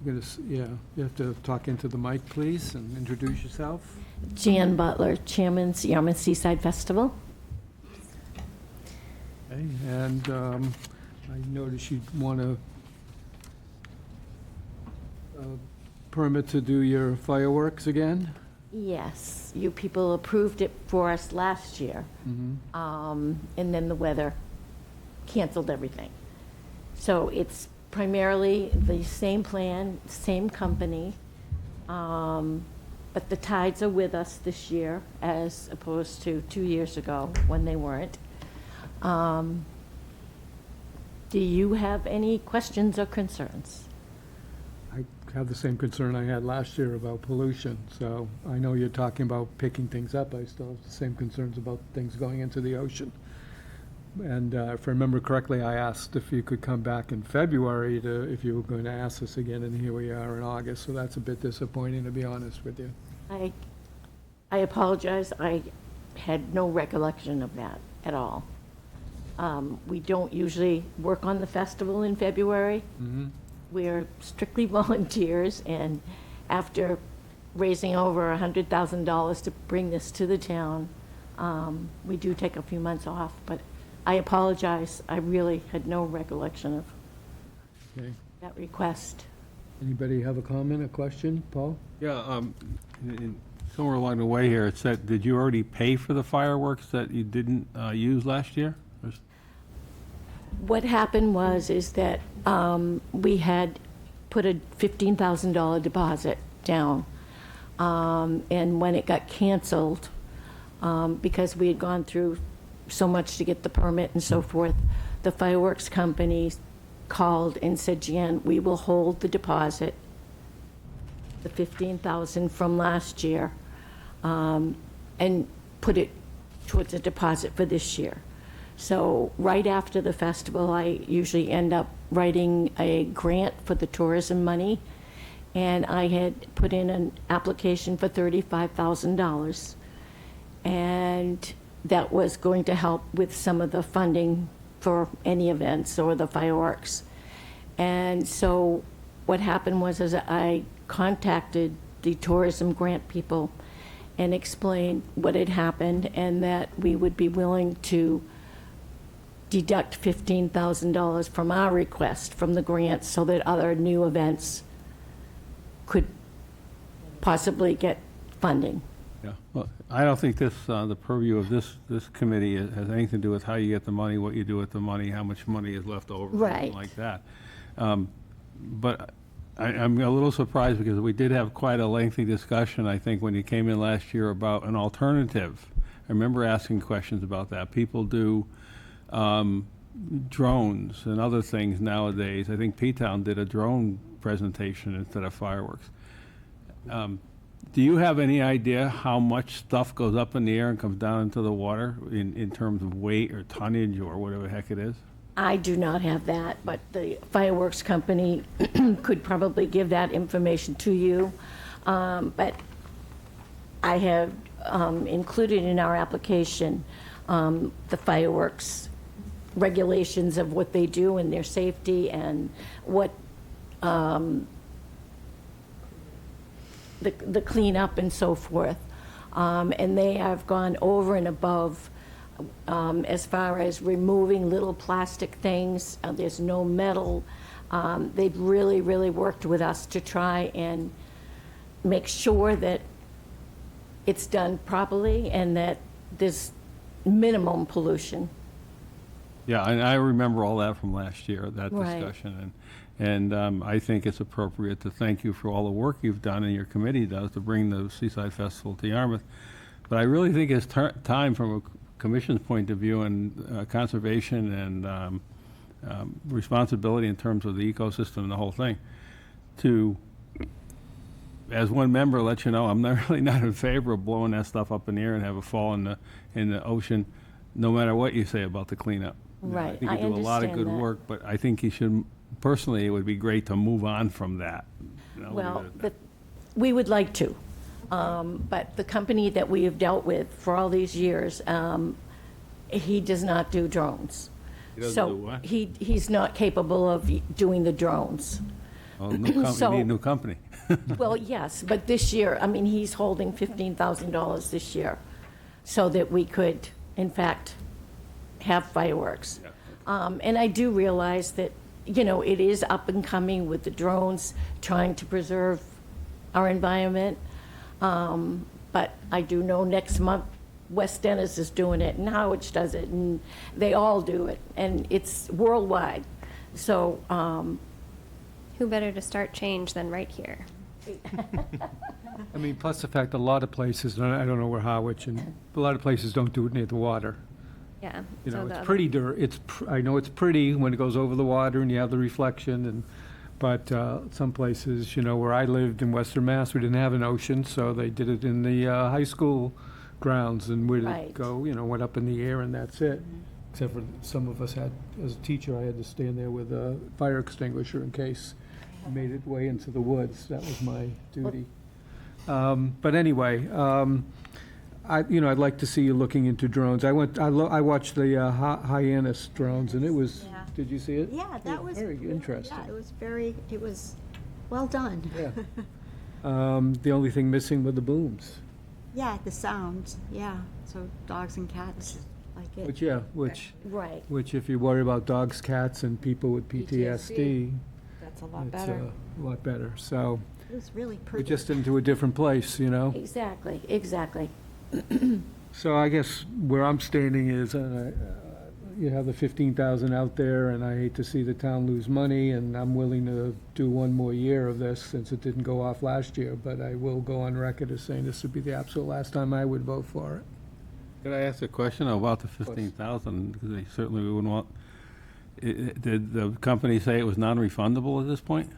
You're gonna yeah, you have to talk into the mic, please, and introduce yourself. Jan Butler, Chairman, Yarmouth Seaside Festival. Okay, and I noticed you want a permit to do your fireworks again? Yes, you people approved it for us last year, and then the weather canceled everything. So it's primarily the same plan, same company, but the tides are with us this year as opposed to 2 years ago when they weren't. Do you have any questions or concerns? I have the same concern I had last year about pollution, so I know you're talking about picking things up. I still have the same concerns about things going into the ocean. And if I remember correctly, I asked if you could come back in February if you were going to ask us again, and here we are in August, so that's a bit disappointing, to be honest with you. I apologize, I had no recollection of that at all. We don't usually work on the festival in February. We're strictly volunteers, and after raising over $100,000 to bring this to the town, we do take a few months off, but I apologize, I really had no recollection of Okay. that request. Anybody have a comment, a question? Paul? Yeah, somewhere along the way here, it said, did you already pay for the fireworks that you didn't use last year? What happened is that we had put a $15,000 deposit down. And when it got canceled, because we had gone through so much to get the permit and so forth, the fireworks company called and said, Jan, we will hold the deposit, the $15,000 from last year, and put it towards a deposit for this year. So right after the festival, I usually end up writing a grant for the tourism money, and I had put in an application for $35,000, and that was going to help with some of the funding for any events or the fireworks. And so what happened was I contacted the tourism grant people and explained what had happened and that we would be willing to deduct $15,000 from our request from the grant so that other new events could possibly get funding. Yeah, well, I don't think this, the purview of this committee has anything to do with how you get the money, what you do with the money, how much money is left over, Right. anything like that. But I'm a little surprised because we did have quite a lengthy discussion, I think, when you came in last year about an alternative. I remember asking questions about that. People do drones and other things nowadays. I think P-Town did a drone presentation instead of fireworks. Do you have any idea how much stuff goes up in the air and comes down into the water in terms of weight or tonnage or whatever the heck it is? I do not have that, but the fireworks company could probably give that information to you. But I have included in our application the fireworks regulations of what they do and their safety and what the cleanup and so forth. And they have gone over and above as far as removing little plastic things. There's no metal. They've really, really worked with us to try and make sure that it's done properly and that there's minimum pollution. Yeah, and I remember all that from last year, that Right. discussion. And I think it's appropriate to thank you for all the work you've done and your committee does to bring the Seaside Festival to Yarmouth. But I really think it's time from a commission's point of view and conservation and responsibility in terms of the ecosystem and the whole thing, to, as one member, let you know, I'm not really not in favor of blowing that stuff up in the air and have it fall in the ocean, no matter what you say about the cleanup. Right, I think I you do a lot of good understand that. work, but I think you should, personally, it would be great to move on from that. You know, Well, leave it at that. we would like to. But the company that we have dealt with for all these years, he does not do drones. He doesn't So do what? he's not capable of doing the drones. Oh, new company, so- need a new company. Well, yes, but this year, I mean, he's holding $15,000 this year so that we could, in fact, have fireworks. And I do realize that, you know, it is up and coming with the drones, trying to preserve our environment. But I do know next month, West Dennis is doing it, and Howard does it, and they all do it, and it's worldwide. So, Who better to start change than right here? I mean, plus the fact a lot of places, and I don't know where Harwich, and a lot of places don't do it near the water. Yeah. You so know, the it's other- pretty I know it's pretty when it goes over the water and you have the reflection, but some places, you know, where I lived in Western Mass, we didn't have an ocean, so they did it in the high school grounds, and where did Right. it go, you know, went up in the air and that's it. Except for some of us had, as a teacher, I had to stand there with a fire extinguisher in case it made its way into the woods. That was my duty. But anyway, I'd like to see you looking into drones. I watched the Hyannis drones, and it was, Yeah. did you see it? Yeah, that was. Very interesting. Yeah, it was well done. Yeah. The only thing missing were the booms. Yeah, the sounds, yeah. So dogs and cats like it. right. Which if you worry about dogs, cats, and people with PTSD, That's a lot it's better. a lot better. So It was really we're pretty. just into a different place, you know? Exactly, exactly. So I guess where I'm standing is, you have the 15,000 out there, and I hate to see the town lose money, and I'm willing to do one more year of this since it didn't go off last year, but I will go on record as saying this would be the absolute last time I would vote for it. Could I ask a question about the 15,000? Because they certainly wouldn't want, did the company say it was non-refundable at this point?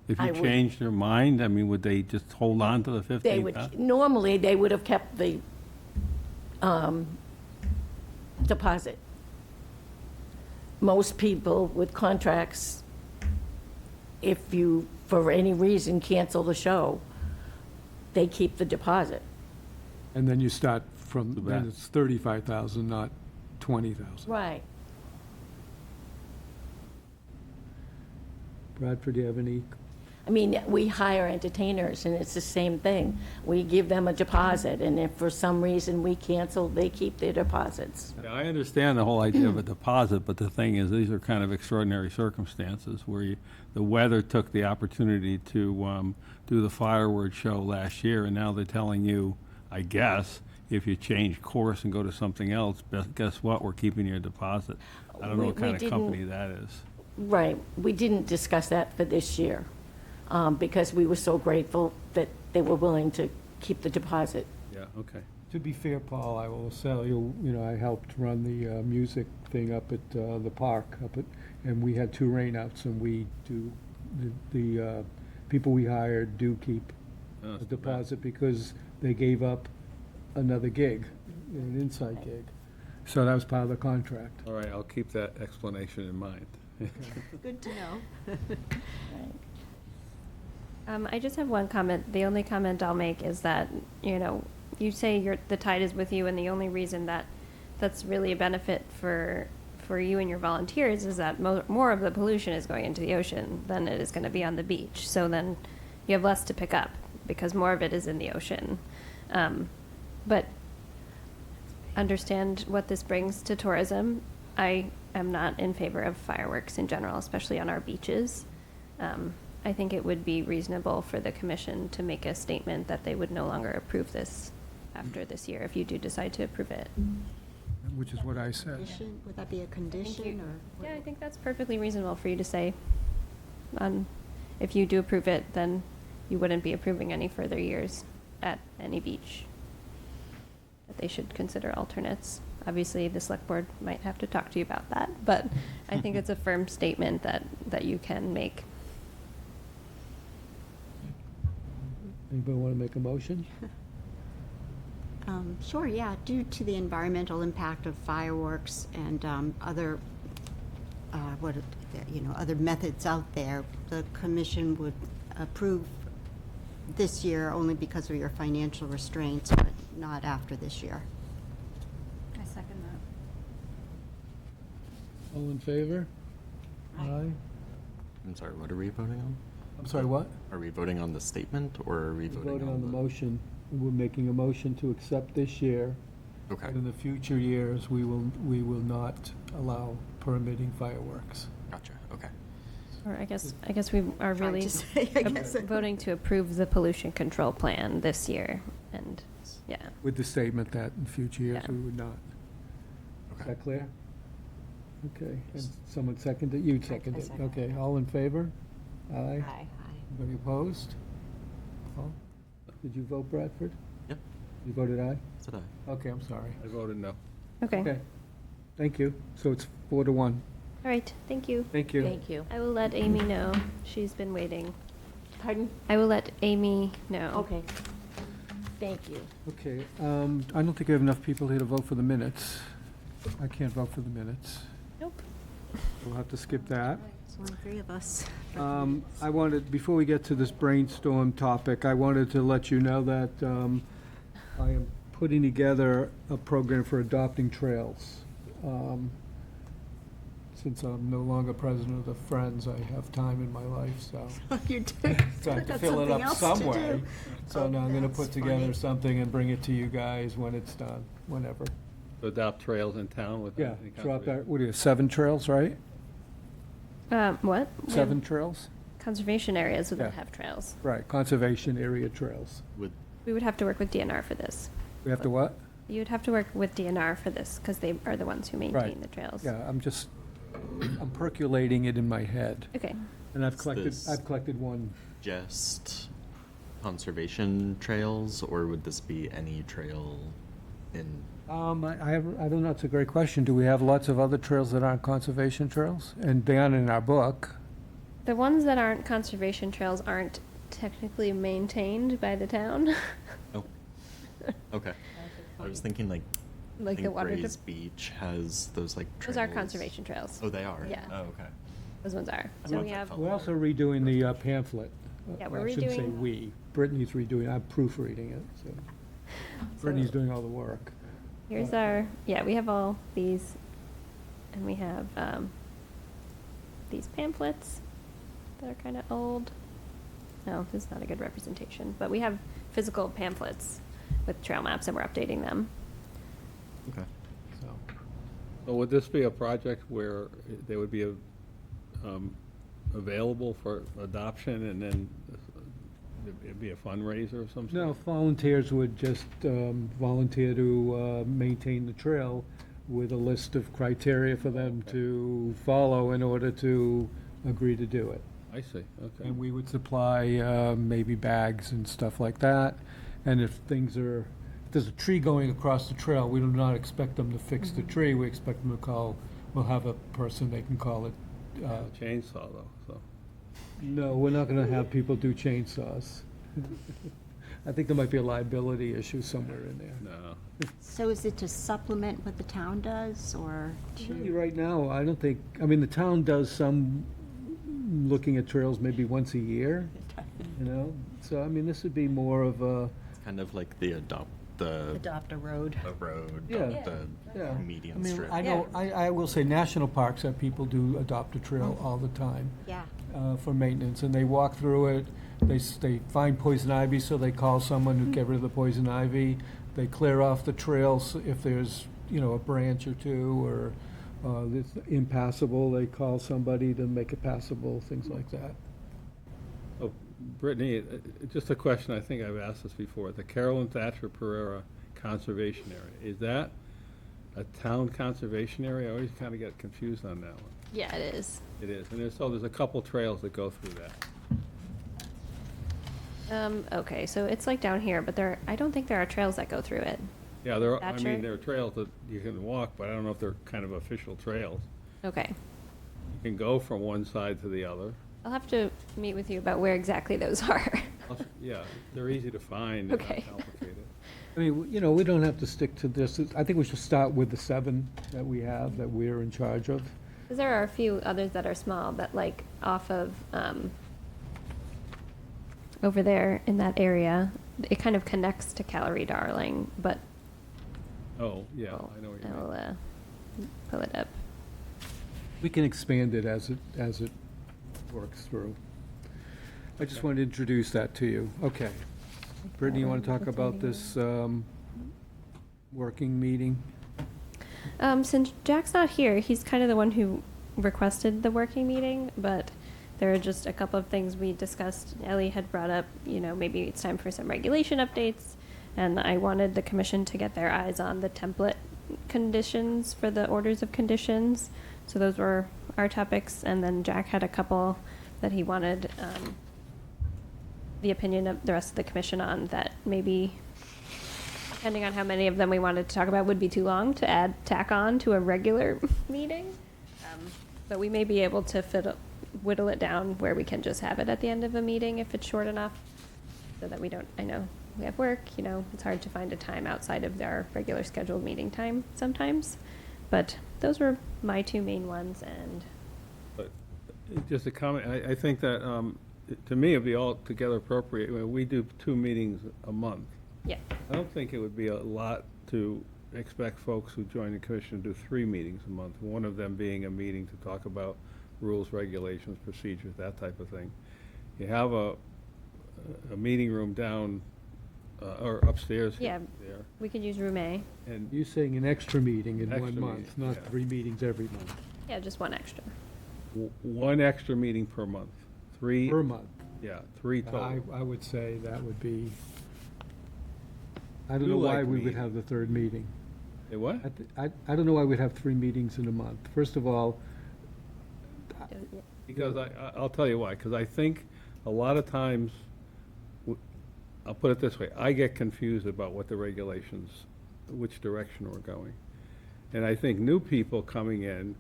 If I you would- changed their mind, I mean, would they just hold on to the They 15,000? would, normally, they would have kept the deposit. Most people with contracts, if you, for any reason, cancel the show, they keep the deposit. And then you start from, Too then bad. it's 35,000, not 20,000. Right. Bradford, do you have any? I mean, we hire entertainers, and it's the same thing. We give them a deposit, and if for some reason we cancel, they keep their deposits. Yeah, I understand the whole idea of a deposit, but the thing is, these are kind of extraordinary circumstances where the weather took the opportunity to do the fireworks show last year, and now they're telling you, I guess, if you change course and go to something else, guess what, we're keeping your deposit. I don't know what We kind of didn't- company that is. Right. We didn't discuss that for this year, because we were so grateful that they were willing to keep the deposit. Yeah, okay. To be fair, Paul, I will say, I helped run the music thing up at the park, and we had 2 rainouts, and we do the people we hired do keep Oh, a it's too bad. deposit because they gave up another gig, an inside gig. So that was part of the contract. All right, I'll keep that explanation in mind. Good to know. I just have one comment. The only comment I'll make is that, you know, you say the tide is with you, and the only reason that's really a benefit for you and your volunteers is that more of the pollution is going into the ocean than it is going to be on the beach. So then you have less to pick up because more of it is in the ocean. But understand what this brings to tourism. I am not in favor of fireworks in general, especially on our beaches. I think it would be reasonable for the commission to make a statement that they would no longer approve this after this year if you do decide to approve it. Which is what I said. Condition, would that be a condition or? Yeah, I think that's perfectly reasonable for you to say. If you do approve it, then you wouldn't be approving any further years at any beach. That they should consider alternates. Obviously, the select board might have to talk to you about that, but I think it's a firm statement that you can make. Anybody want to make a motion? Sure, yeah. Due to the environmental impact of fireworks and other, other methods out there, the commission would approve this year only because of your financial restraints, but not after this year. I second that. All in favor? Aye. I'm sorry, what are we voting on? I'm sorry, what? Are we voting on the statement, or are we We're voting on the motion. We're making a motion to accept this year. Okay, And in the future years, we will not allow permitting fireworks. gotcha, okay. Or I guess we are Trying really to say, I guess. voting to approve the pollution control plan this year, and, yeah. With the statement that in future years, Yeah. we would not. Is Okay. that clear? Okay, and someone seconded, you seconded, second. okay, all in favor? Aye. Aye. Anybody opposed? All? Did you vote, Bradford? Yep. You voted aye? Said I. Okay, I'm sorry. I voted no. Okay, Thank you. So it's 4-1. all right, thank you. Thank you. Thank you. I will let Amy know. She's been waiting. Pardon? I will let Amy know. Okay. Thank you. Okay, I don't think we have enough people here to vote for the minutes. I can't vote for the minutes. Nope. We'll have to skip that. There's only 3 of us. I wanted, before we get to this brainstorm topic, I wanted to let you know that I am putting together a program for adopting trails. Since I'm no longer president of the Friends, I have time in my life, so You do. so I have to Got fill it something up else some to way. do. So now I'm gonna That's put together funny. something and bring it to you guys when it's done, whenever. To adopt trails in town with. Yeah, any drop conservation. that, what do you, 7 trails, right? What? 7 trails? Conservation areas would Yeah. have trails. Right, conservation area trails. We would have to work with DNR for this. We have to what? You would have to work with DNR for this, because they are the ones who maintain Right. the trails. Yeah, I'm percolating it in my head. Okay. And Is this- I've collected one. Just conservation trails, or would this be any trail in? I don't know, it's a great question. Do we have lots of other trails that aren't conservation trails? And they aren't in our book. The ones that aren't conservation trails aren't technically maintained by the town. Oh, okay. I was thinking like, I Like the think water. Gray's Beach has those like trails. Those are conservation trails. Oh, they are? Yeah. Oh, okay. Those ones are. I So thought we that have, felt- We're also redoing the pamphlet. Yeah, we're I shouldn't say redoing- we. Brittany's redoing, I'm proofreading it, so. Brittany's doing all the work. here's our, yeah, we have all these, and we have these pamphlets that are kind of old. No, this is not a good representation, but we have physical pamphlets with trail maps, and we're updating them. Okay. So, So would this be a project where they would be available for adoption and then it'd be a fundraiser of some sort? no, volunteers would just volunteer to maintain the trail with a list of criteria for them to follow in order to agree to do it. I see, okay. And we would supply maybe bags and stuff like that. And if there's a tree going across the trail, we do not expect them to fix the tree. We expect them to call, we'll have a person, they can call it. Chainsaw though, so. No, we're not gonna have people do chainsaws. I think there might be a liability issue somewhere in there. No. So is it to supplement what the town does, or Really, to? right now, I don't think, I mean, the town does some looking at trails maybe once a year, you know? So, I mean, this would be more of a, It's kind of like the Adopt a road. road, Yeah. the yeah. I median mean, strip. I know, I will say national parks have people do adopt a trail all the time. Yeah. For maintenance, and they walk through it, they find poison ivy, so they call someone to get rid of the poison ivy. They clear off the trails if there's, you know, a branch or two, or it's impassable, they call somebody to make it passable, things like that. Oh, Brittany, just a question, I think I've asked this before. The Carolyn Thatcher Pereira Conservation Area, is that a town conservation area? I always kind of get confused on that one. Yeah, it is. It is, and there's a couple trails that go through that. Okay, so it's like down here, but I don't think there are trails that go through it. Yeah, there are, I Thatcher? mean, there are trails that you can walk, but I don't know if they're kind of official trails. Okay. You can go from one side to the other. I'll have to meet with you about where exactly those are. Yeah, they're easy to find, they're not Okay. complicated. I mean, you know, we don't have to stick to this, I think we should start with the 7 that we have, that we're in charge of. Because there are a few others that are small, that like off of, over there in that area, it kind of connects to Calorie Darling, but Oh, yeah, I know what you mean. I'll pull it up. We can expand it as it works through. I just wanted to introduce that to you. Okay. Brittany, you want to talk about this working meeting? Since Jack's not here, he's kind of the one who requested the working meeting, but there are just a couple of things we discussed. Ellie had brought up, you know, maybe it's time for some regulation updates, and I wanted the commission to get their eyes on the template conditions for the orders of conditions. So those were our topics, and then Jack had a couple that he wanted the opinion of the rest of the commission on, that maybe, depending on how many of them we wanted to talk about, would be too long to tack on to a regular meeting. But we may be able to whittle it down where we can just have it at the end of a meeting if it's short enough, so that we don't, I know we have work, you know, it's hard to find a time outside of our regular scheduled meeting time sometimes. But those were my 2 main ones, and But just a comment, I think that, to me, it'd be altogether appropriate, when we do 2 meetings a month. yeah. I don't think it would be a lot to expect folks who join the commission to do 3 meetings a month, one of them being a meeting to talk about rules, regulations, procedures, that type of thing. You have a meeting room down, or upstairs Yeah. there, We could use room A. and You're saying an extra meeting in Extra 1 month, meeting, not yeah. 3 meetings every month, Yeah, just one extra. 1 extra meeting per month. 3, per month. yeah, 3 total. I would say that would be, I don't You know why like we would meetings. have the 3rd meeting. Hey, what? I don't know why we'd have 3 meetings in a month. First of all, Yeah. Because I'll tell you why, because I think a lot of times, I'll put it this way, I get confused about what the regulations, which direction we're going. And I think new people coming in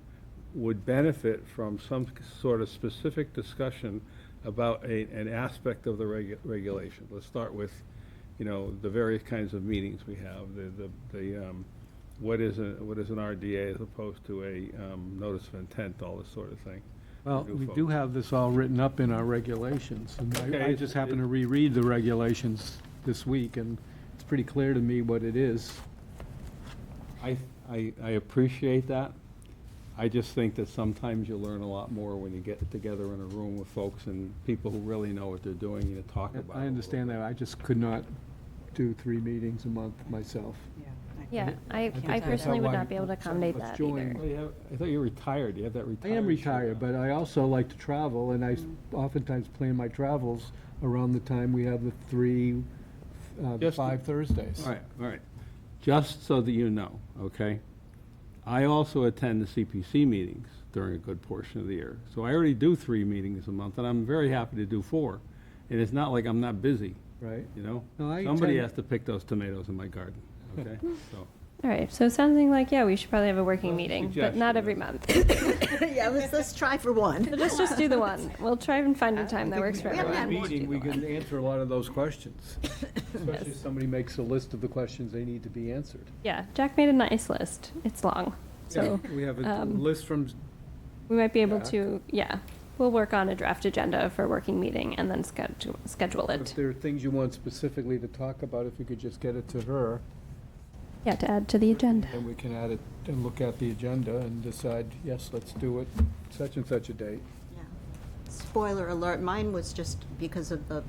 would benefit from some sort of specific discussion about an aspect of the regulation. Let's start with, you know, the various kinds of meetings we have, what is an RDA as opposed to a notice of intent, all this sort of thing. well, New we folks. do have this all written up in our regulations, and I Okay, just happened to reread the regulations this week, and it's pretty clear to me what it is. I appreciate that. I just think that sometimes you learn a lot more when you get together in a room with folks and people who really know what they're doing, and you talk about it. I understand that, I just could not do 3 meetings a month myself. Yeah, I that's personally how would I- not be able to accommodate let's that join. either. I thought you were retired, you have that I retired. am shirt retired, on. but I also like to travel, and I oftentimes plan my travels around the time we have the 5 Thursdays. All right. Just so that you know, okay? I also attend the CPC meetings during a good portion of the year. So I already do 3 meetings a month, and I'm very happy to do 4. And it's not like I'm not busy, Right. you know? No, I Somebody attend- has to pick those tomatoes in my garden, okay? So, All right, so sounding like, yeah, we should probably have a working meeting, but not suggestion, every yeah. month. Yeah, let's try for one. So just do the one. We'll try and find a time that works for We haven't everyone. had Meeting, we can answer a lot of those questions. Especially if somebody makes a list of the questions they need to be answered. Yeah, Jack made a nice list. It's long, so Yeah, we have a um, list from, we might be able Jack. to, yeah. We'll work on a draft agenda for a working meeting and then schedule if it. there are things you want specifically to talk about, if you could just get it to her, Yeah, to add to the agenda. then we can add it and look at the agenda and decide, yes, let's do it such and such a date. Yeah. Spoiler alert, mine was just because of the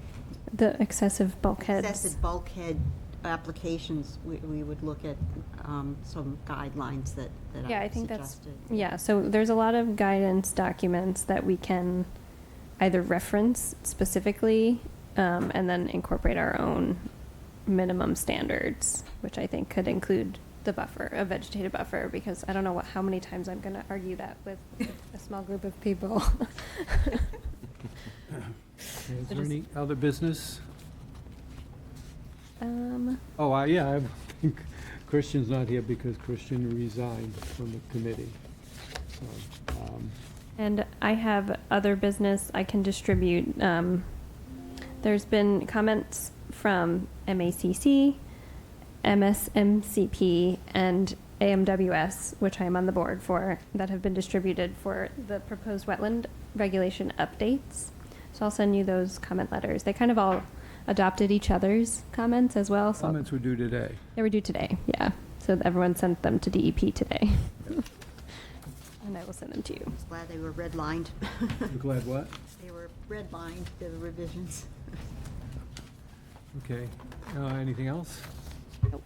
The excessive bulkheads. excessive bulkhead applications, we would look at some guidelines that Yeah, I I think that's, suggested. yeah, so there's a lot of guidance documents that we can either reference specifically and then incorporate our own minimum standards, which I think could include the buffer, a vegetative buffer, because I don't know how many times I'm going to argue that with a small group of people. Is there any other business? Um, Oh, yeah, I think Christian's not here because Christian resigned from the committee. So, And I have other business I can distribute. There's been comments from MACC, MSMCP, and AMWS, which I am on the board for, that have been distributed for the proposed wetland regulation updates. So I'll send you those comment letters. They kind of all adopted each other's comments as well. So Comments were due today. they were due today, yeah. So everyone sent them to DEP today. And I will send them to you. I was glad they were redlined. You glad what? They were redlined, the revisions. Okay. Anything else? Nope.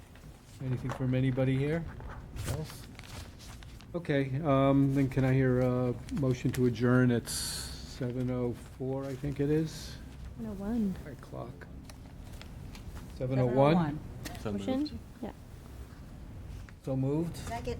Anything from anybody here else? Okay, then can I hear a motion to adjourn at 7:04, I think it is? 101. My clock. 7:01? Motion? Yeah. So moved? Second.